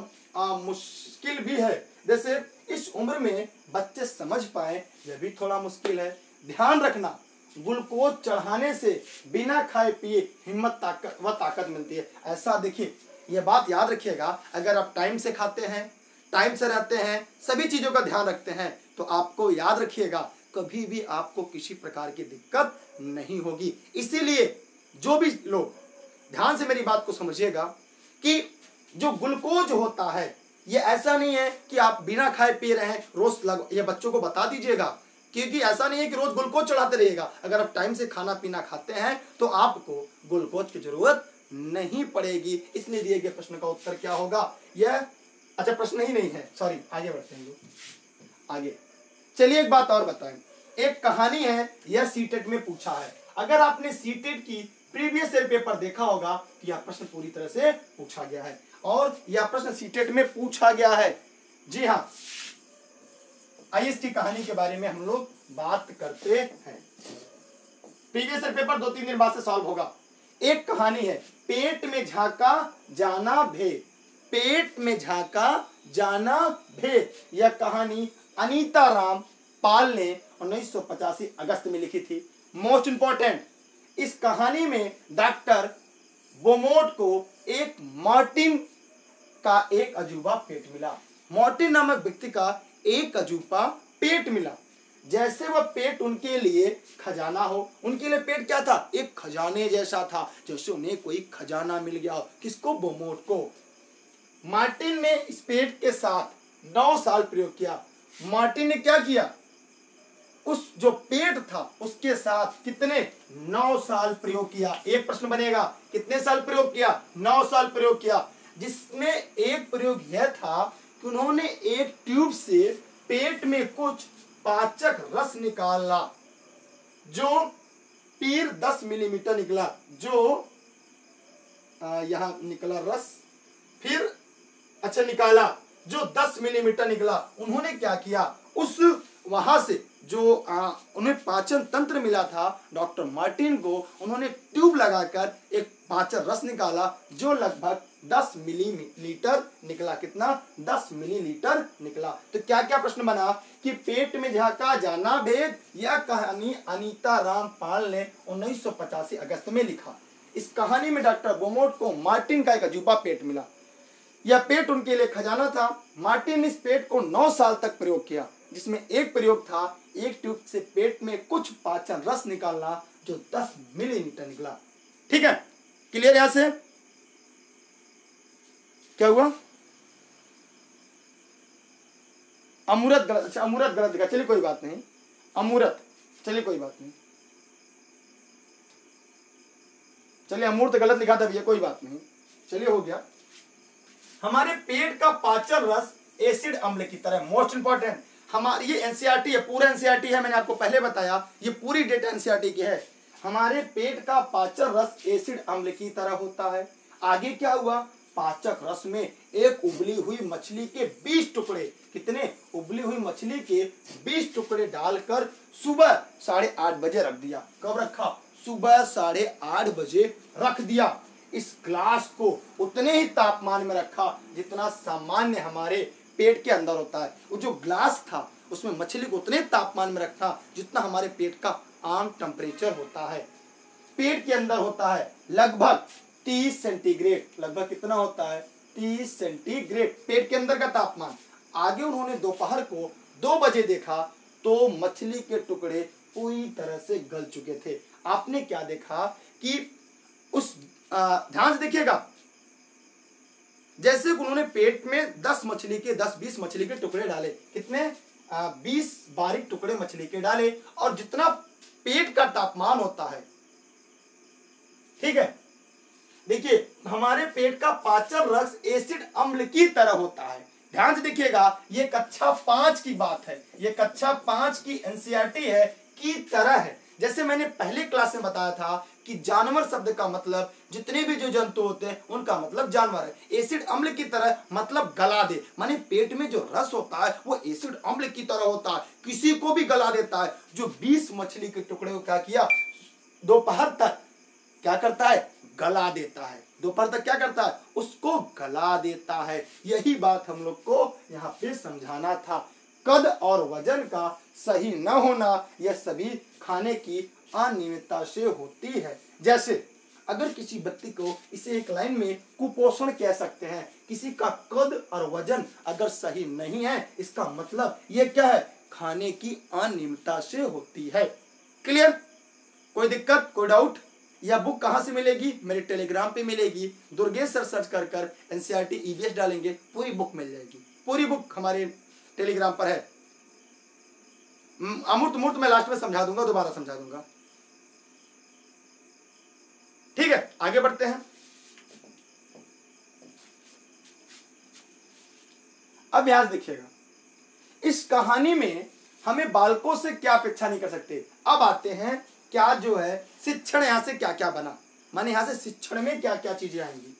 मुश्किल भी है। जैसे इस उम्र में बच्चे समझ पाए यह भी थोड़ा मुश्किल है। ध्यान रखना, ग्लूकोज चढ़ाने से बिना खाए पिए हिम्मत ताकत मिलती है। ऐसा देखिए, यह बात याद रखिएगा, अगर आप टाइम से खाते हैं, टाइम से रहते हैं, सभी चीजों का ध्यान रखते हैं, तो आपको याद रखिएगा कभी भी आपको किसी प्रकार की दिक्कत नहीं होगी। इसीलिए जो भी लोग, ध्यान से मेरी बात को समझिएगा कि जो ग्लूकोज होता है ये ऐसा नहीं है कि आप बिना खाए पी रहे हैं रोज ये बच्चों को बता दीजिएगा, क्योंकि ऐसा नहीं है कि रोज ग्लूकोज चढ़ाते रहिएगा। अगर आप टाइम से खाना पीना खाते हैं तो आपको ग्लूकोज की जरूरत नहीं पड़ेगी। इसलिए दिए गए प्रश्न का उत्तर क्या होगा, यह अच्छा प्रश्न ही नहीं है, सॉरी, आगे बढ़ते हैं लोग आगे। चलिए एक बात और बताएं, एक कहानी है, यह सीटेट में पूछा है। अगर आपने सीटेट की प्रीवियस ईयर पेपर देखा होगा तो यह प्रश्न पूरी तरह से पूछा गया है और यह प्रश्न सीटेट में पूछा गया है। जी हाँ, आइए इसकी कहानी के बारे में हम लोग बात करते हैं। प्रीवियस ईयर पेपर 2-3 दिन बाद से सॉल्व होगा। एक कहानी है, पेट में झांका जाना भेद, पेट में झांका जाना भेद। यह कहानी अनीता राम पाल ने 1985 अगस्त में लिखी थी। मोस्ट इंपॉर्टेंट, इस कहानी में डॉक्टर बोमोट को एक मार्टिन का एक अजूबा पेट मिला। मार्टिन नामक व्यक्ति का एक अजूबा पेट मिला। जैसे वह पेट उनके लिए खजाना हो, उनके लिए पेट क्या था, एक खजाने जैसा था, जैसे उन्हें कोई खजाना मिल गया हो। किसको, बोमोट को। मार्टिन ने इस पेट के साथ 9 साल प्रयोग किया। मार्टिन ने क्या किया, उस जो पेट था उसके साथ कितने, 9 साल प्रयोग किया। एक प्रश्न बनेगा, कितने साल प्रयोग किया, 9 साल प्रयोग किया। जिसमें एक प्रयोग यह था कि उन्होंने एक ट्यूब से पेट में कुछ पाचक रस निकाला, जो पीर 10 मिलीमीटर निकला, जो यहां निकला रस, फिर अच्छा निकाला जो 10 मिलीमीटर निकला। उन्होंने क्या किया, उस वहां से जो उन्हें पाचन तंत्र मिला था, डॉक्टर मार्टिन को उन्होंने ट्यूब लगाकर एक पाचन रस निकाला जो लगभग 10 मिलीलीटर निकला। कितना, 10 मिलीलीटर निकला। तो क्या क्या प्रश्न बना कि पेट में झांका जाना भेद, यह कहानी अनीता राम पाल ने 1985 अगस्त में लिखा। इस कहानी में डॉक्टर बोमोट को मार्टिन का एक अजूबा पेट मिला। यह पेट उनके लिए खजाना था। मार्टिन ने इस पेट को 9 साल तक प्रयोग किया, जिसमें एक प्रयोग था एक ट्यूब से पेट में कुछ पाचन रस निकालना जो 10 मिलीलीटर निकला। ठीक है, क्लियर। यहां से क्या हुआ, अमूर्त गलत, अच्छा अमूर्त गलत दिखा, चलिए कोई बात नहीं, अमूर्त, चलिए कोई बात नहीं, चलिए अमूर्त गलत लिखा था भैया, कोई बात नहीं, चलिए हो गया। हमारे पेट का पाचन रस एसिड अम्ल की तरह, मोस्ट इंपॉर्टेंट, हमारी ये एनसीईआरटी है, पूरा एनसीईआरटी है, मैंने आपको पहले बताया, ये पूरी डेटा एनसीईआरटी की है। हमारे पेट का पाचन रस एसिड अम्ल की तरह होता है। आगे क्या हुआ, पाचक रस में एक उबली हुई मछली के 20 टुकड़े, कितने, उबली हुई मछली के 20 टुकड़े डालकर सुबह 8:30 बजे रख दिया। कब रखा, सुबह 8:30 बजे रख दिया। इस ग्लास को उतने ही तापमान में रखा जितना सामान्य हमारे पेट के अंदर होता है। वो जो ग्लास था उसमें मछली को उतने तापमान में रखा जितना हमारे पेट का आम टेम्परेचर होता है। पेट के अंदर होता है लगभग 30 सेंटीग्रेड, लगभग कितना होता है, 30 सेंटीग्रेड पेट के अंदर का तापमान। आगे उन्होंने दोपहर को 2 बजे देखा तो मछली के टुकड़े पूरी तरह से गल चुके थे। आपने क्या देखा कि उस ध्यान से देखिएगा, जैसे उन्होंने पेट में 10 मछली के 10-20 मछली के टुकड़े डाले, कितने 20 बारीक टुकड़े मछली के डाले, और जितना पेट का तापमान होता है, ठीक है, देखिए हमारे पेट का पाचन रस एसिड अम्ल की तरह होता है। ध्यान से देखिएगा, ये कक्षा 5 की बात है, ये कक्षा 5 की एनसीईआरटी है, की तरह है। जैसे मैंने पहले क्लास में बताया था कि जानवर शब्द का मतलब जितने भी जो जंतु होते हैं उनका मतलब जानवर है। एसिड अम्ल की तरह मतलब गला दे, माने पेट में जो रस होता है वो एसिड अम्ल की तरह होता है, किसी को भी गला देता है। जो 20 मछली के टुकड़े को क्या किया, दोपहर तक क्या करता है, गला देता है। दोपहर तक क्या करता है, उसको गला देता है। यही बात हम लोग को यहाँ पे समझाना था। कद और वजन का सही न होना यह सभी खाने की अनियमितता से होती है। जैसे अगर किसी व्यक्ति को, इसे एक लाइन में कुपोषण कह सकते हैं, किसी का कद और वजन अगर सही नहीं है, इसका मतलब ये क्या है, खाने की अनियमितता से होती है। क्लियर? कोई दिक्कत, कोई डाउट? यह बुक कहाँ से मिलेगी, मेरे टेलीग्राम पे मिलेगी। दुर्गेश सर सर्च कर एनसीईआरटी ईवीएस डालेंगे, पूरी बुक मिल जाएगी। पूरी बुक हमारे टेलीग्राम पर है। अमूर्त मूर्त मैं लास्ट में समझा दूंगा, दोबारा समझा दूंगा। ठीक है, आगे बढ़ते हैं। अब यहां देखिएगा, इस कहानी में हमें बालकों से क्या अपेक्षा नहीं कर सकते। अब आते हैं क्या जो है शिक्षण, यहां से क्या क्या बना, माने यहां से शिक्षण में क्या क्या चीजें आएंगी।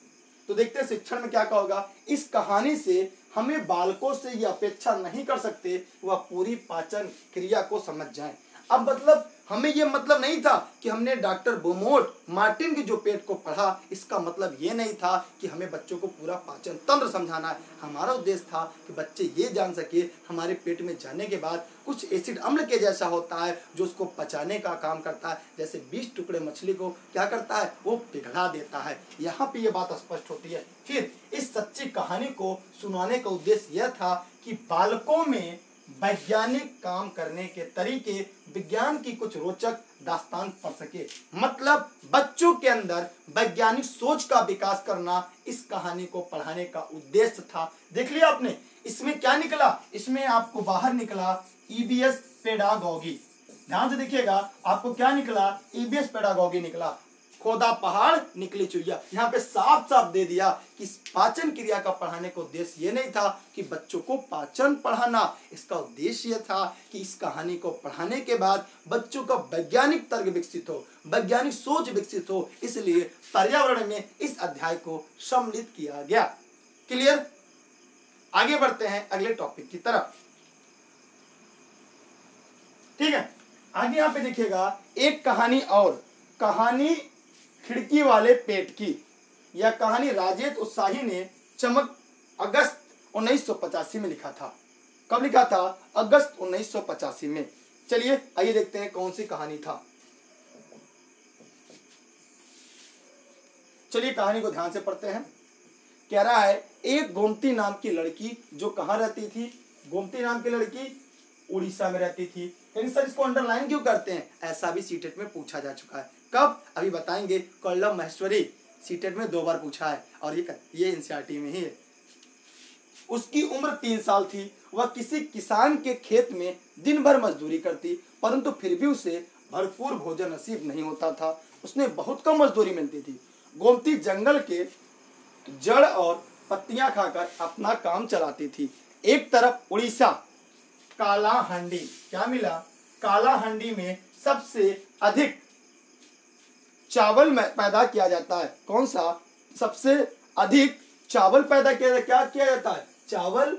तो देखते हैं शिक्षण में क्या क्या होगा। इस कहानी से हमें बालकों से ये अपेक्षा नहीं कर सकते वह पूरी पाचन क्रिया को समझ जाएं। अब मतलब हमें ये मतलब नहीं था कि हमने डॉक्टर बोमोट मार्टिन की जो पेट को पढ़ा, इसका मतलब ये नहीं था कि हमें बच्चों को पूरा पाचन तंत्र समझाना है। हमारा उद्देश्य था कि बच्चे ये जान सके हमारे पेट में जाने के बाद कुछ एसिड अम्ल के जैसा होता है जो उसको पचाने का काम करता है। जैसे 20 टुकड़े मछली को क्या करता है, वो पिघला देता है। यहाँ पे ये बात स्पष्ट होती है। फिर इस सच्ची कहानी को सुनाने का उद्देश्य यह था कि बालकों में वैज्ञानिक काम करने के तरीके, विज्ञान की कुछ रोचक दास्तान पढ़ सके। मतलब बच्चों के अंदर वैज्ञानिक सोच का विकास करना इस कहानी को पढ़ाने का उद्देश्य था। देख लिया आपने, इसमें क्या निकला, इसमें आपको बाहर निकला ईबीएस पेडागॉजी। ध्यान से देखिएगा, आपको क्या निकला, ईबीएस पेडागॉजी निकला। खोदा पहाड़ निकली चुईया। यहाँ पे साफ साफ दे दिया कि पाचन क्रिया का पढ़ाने का उद्देश्य ये नहीं था कि बच्चों को पाचन पढ़ाना, इसका उद्देश्य यह था कि इस कहानी को पढ़ाने के बाद बच्चों का वैज्ञानिक तर्क विकसित हो, वैज्ञानिक सोच विकसित हो, इसलिए पर्यावरण में इस अध्याय को सम्मिलित किया गया। क्लियर? आगे बढ़ते हैं अगले टॉपिक की तरफ। ठीक है, आगे यहाँ पे देखिएगा एक कहानी और, कहानी खिड़की वाले पेट की। यह कहानी राजेश उत्साही ने चमक अगस्त 1985 में लिखा था। कब लिखा था? अगस्त 1985 में। चलिए आइए देखते हैं कौन सी कहानी था। चलिए कहानी को ध्यान से पढ़ते हैं। कह रहा है एक गोमती नाम की लड़की जो कहाँ रहती थी, गोमती नाम की लड़की उड़ीसा में रहती थी। लेकिन सर इसको अंडरलाइन क्यों करते हैं, ऐसा भी सीटेट में पूछा जा चुका है। कब? अभी बताएंगे। कॉलम महेश्वरी सीटेट में 2 बार पूछा है और ये एनसीईआरटी में ही है। उसकी उम्र 3 साल थी। वह किसी किसान के खेत में दिन भर मजदूरी करती, परंतु फिर भी उसे भरपूर भोजन नसीब नहीं होता था। उसने बहुत कम मजदूरी मिलती थी। गोमती जंगल के जड़ और पत्तियां खाकर अपना काम चलाती थी। एक तरफ उड़ीसा कालाहांडी, क्या मिला, कालाहांडी में सबसे अधिक चावल पैदा किया जाता है। कौन सा? सबसे अधिक चावल पैदा क्या किया जाता है, चावल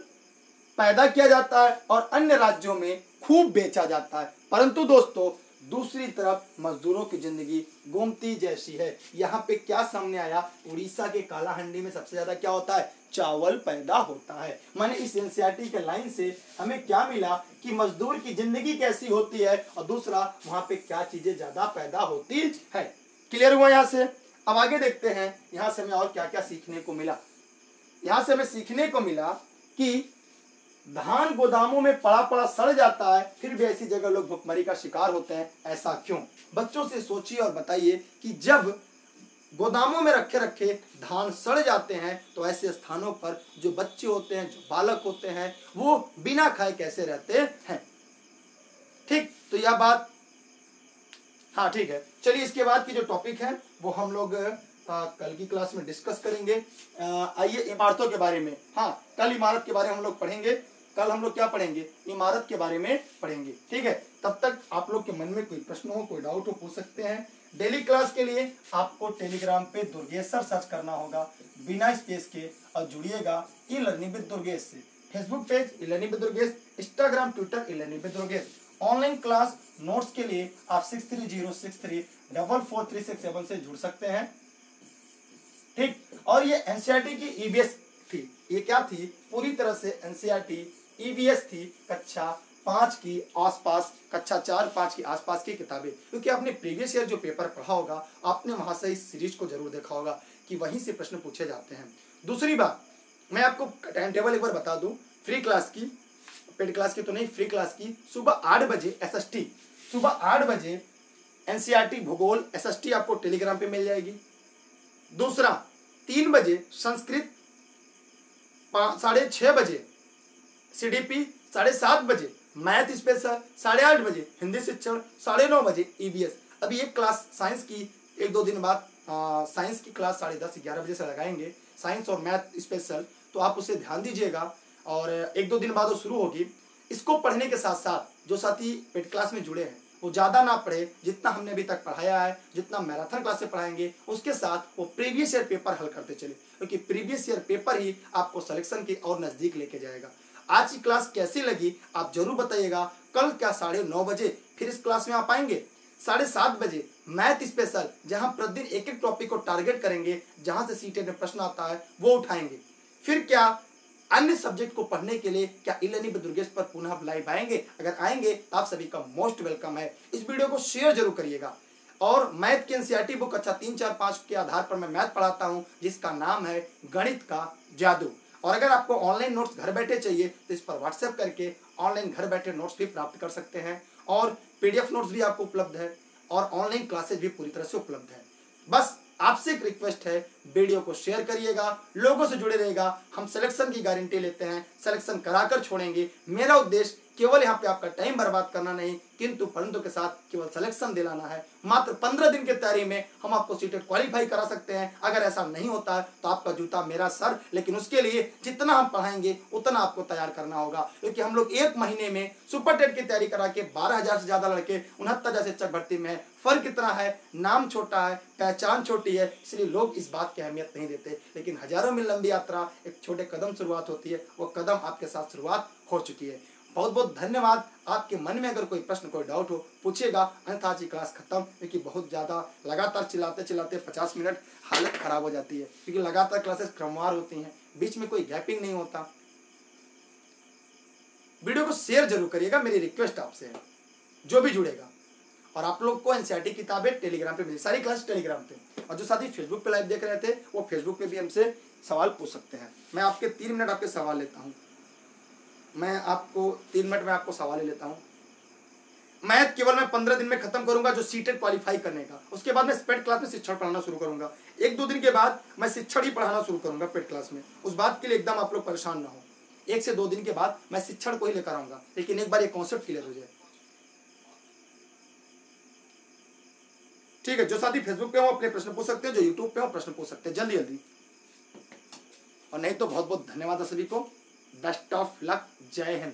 पैदा किया जाता है और अन्य राज्यों में खूब बेचा जाता है। परंतु दोस्तों दूसरी तरफ मजदूरों की जिंदगी गोमती जैसी है। यहाँ पे क्या सामने आया, उड़ीसा के कालाहांडी में सबसे ज्यादा क्या होता है, चावल पैदा होता है। माने इस एनसीईआरटी के लाइन से हमें क्या मिला कि मजदूर की जिंदगी कैसी होती है और दूसरा वहां पे क्या चीजें ज्यादा पैदा होती है। क्लियर हुआ यहाँ से? अब आगे देखते हैं यहाँ से हमें और क्या क्या सीखने को मिला। यहाँ से हमें सीखने को मिला कि धान गोदामों में पड़ा पड़ा सड़ जाता है, फिर भी ऐसी जगह लोग भुखमरी का शिकार होते हैं, ऐसा क्यों? बच्चों से सोचिए और बताइए कि जब गोदामों में रखे रखे धान सड़ जाते हैं तो ऐसे स्थानों पर जो बच्चे होते हैं, जो बालक होते हैं, वो बिना खाए कैसे रहते हैं? ठीक, तो यह बात, हाँ ठीक है। चलिए इसके बाद की जो टॉपिक है वो हम लोग कल की क्लास में डिस्कस करेंगे। आइए इमारतों के बारे में, हाँ कल इमारत के बारे में हम लोग पढ़ेंगे। कल हम लोग क्या पढ़ेंगे? इमारत के बारे में पढ़ेंगे, ठीक है। तब तक आप लोग के मन में कोई प्रश्न हो, कोई डाउट हो, पूछ सकते हैं। डेली क्लास के लिए आपको टेलीग्राम पे दुर्गेश सर्च करना होगा बिना स्पेस के, और जुड़िएगा ई लर्निंग विद दुर्गेश से। Facebook page e learning with Durgesh, Instagram Twitter e learning with Durgesh. Online class notes के लिए आप 6306344367 से जुड़ सकते हैं, ठीक। और ये एनसीईआरटी की ईवीएस थी, ये क्या थी? पूरी तरह से एनसीईआरटी ईवीएस थी, कक्षा 5 की आसपास, कक्षा 4-5 की आसपास की किताबें। क्योंकि आपने प्रीवियस ईयर जो पेपर पढ़ा होगा, आपने वहां से इस सीरीज को जरूर देखा होगा कि वहीं से प्रश्न पूछे जाते हैं। दूसरी बात, मैं आपको टाइम टेबल एक बार बता दूं, फ्री क्लास की, पेड क्लास की तो नहीं, फ्री क्लास की सुबह 8 बजे एसएसटी, सुबह 8 बजे एनसीईआरटी भूगोल एसएसटी आपको टेलीग्राम पे मिल जाएगी। दूसरा, 3 बजे संस्कृत, 6:30 बजे सीडीपी, 7:30 बजे मैथ स्पेशल, 8:30 बजे हिंदी शिक्षण, 9:30 बजे ईवीएस। अभी एक क्लास साइंस की 1-2 दिन बाद साइंस की क्लास 10:30-11 बजे से लगाएंगे, साइंस और मैथ स्पेशल, तो आप उसे ध्यान दीजिएगा। और 1-2 दिन बाद वो शुरू होगी। इसको पढ़ने के साथ साथ जो साथी पेड क्लास में जुड़े हैं वो ज़्यादा ना पढ़े, जितना हमने अभी तक पढ़ाया है, जितना मैराथन क्लास से पढ़ाएंगे, उसके साथ वो प्रीवियस ईयर पेपर हल करते चले, क्योंकि प्रीवियस ईयर पेपर ही आपको सिलेक्शन के और नज़दीक लेके जाएगा। आज की क्लास कैसी लगी आप जरूर बताइएगा। कल क्या 9:30 बजे फिर इस क्लास में आप आएंगे? 7:30 बजे मैथ स्पेशल, जहां प्रतिदिन एक टॉपिक को टारगेट करेंगे, जहां से सीटेट में प्रश्न आता है वो उठाएंगे। फिर क्या अन्य सब्जेक्ट को पढ़ने के लिए क्या ई लर्निंग विद दुर्गेश पर पुनः लाइव आएंगे? अगर आएंगे तो आप सभी का मोस्ट वेलकम है। इस वीडियो को शेयर जरूर करिएगा। और मैथ की एनसीईआरटी बुक कक्षा 3, 4, 5 के आधार पर मैं मैथ पढ़ाता हूं, जिसका नाम है गणित का जादू। और अगर आपको ऑनलाइन नोट्स घर बैठे चाहिए तो इस पर व्हाट्सएप करके ऑनलाइन घर बैठे नोट्स भी प्राप्त कर सकते हैं, और पीडीएफ नोट्स भी आपको उपलब्ध है, और ऑनलाइन क्लासेस भी पूरी तरह से उपलब्ध है। बस आपसे एक रिक्वेस्ट है, वीडियो को शेयर करिएगा, लोगों से जुड़े रहेगा। हम सिलेक्शन की गारंटी लेते हैं, सिलेक्शन कराकर छोड़ेंगे। मेरा उद्देश्य केवल यहाँ पे आपका टाइम बर्बाद करना नहीं, किंतु परंतु के साथ केवल सिलेक्शन दिलाना है। मात्र 15 दिन की तैयारी में हम आपको सीटेट क्वालिफाई करा सकते हैं। अगर ऐसा नहीं होता है तो आपका जूता मेरा सर, लेकिन उसके लिए जितना हम पढ़ाएंगे उतना आपको तैयार करना होगा। क्योंकि हम लोग 1 महीने में सुपर टेट की तैयारी करा के 12,000 से ज्यादा लड़के 69 शिक्षक भर्ती में है। फर्क इतना है, नाम छोटा है, पहचान छोटी है, इसलिए लोग इस बात की अहमियत नहीं देते। लेकिन हजारों मील लंबी यात्रा एक छोटे कदम शुरुआत होती है, वो कदम आपके साथ शुरुआत हो चुकी है। बहुत बहुत धन्यवाद। आपके मन में अगर कोई प्रश्न, कोई डाउट हो पूछेगा, अन्यथा आज की क्लास खत्म, क्योंकि बहुत ज़्यादा लगातार चिल्लाते चिल्लाते 50 मिनट हालत खराब हो जाती है, क्योंकि लगातार क्लासेस क्रमवार होती हैं, बीच में कोई गैपिंग नहीं होता। वीडियो को शेयर जरूर करिएगा, मेरी रिक्वेस्ट आपसे है, जो भी जुड़ेगा। और आप लोग को एनसीईआरटी किताबें टेलीग्राम पे मिली, सारी क्लास टेलीग्राम पे। और जो साथी फेसबुक पे लाइव देख रहे थे वो फेसबुक पे भी हमसे सवाल पूछ सकते हैं। मैं आपके 3 मिनट आपके सवाल लेता हूँ, मैं आपको 3 मिनट में आपको सवाल लेता हूँ। मैथ केवल मैं 15 दिन में खत्म करूंगा, जो सीटेट क्वालिफाई करने का। उसके बाद मैं पेड क्लास में शिक्षण पढ़ाना शुरू करूंगा। 1-2 दिन के बाद मैं शिक्षण ही पढ़ाना शुरू करूंगा पेड क्लास में। उस बात के लिए एकदम आप लोग परेशान ना हो। 1 से 2 दिन के बाद मैं शिक्षण को ही लेकर आऊंगा, लेकिन एक बार ये कॉन्सेप्ट क्लियर हो जाए, ठीक है। जो साथी फेसबुक पे हो अपने प्रश्न पूछ सकते हैं, जो यूट्यूब पे हो प्रश्न पूछ सकते हैं जल्दी जल्दी। और नहीं तो बहुत बहुत धन्यवाद सभी को। बेस्ट ऑफ लक, जय हिंद।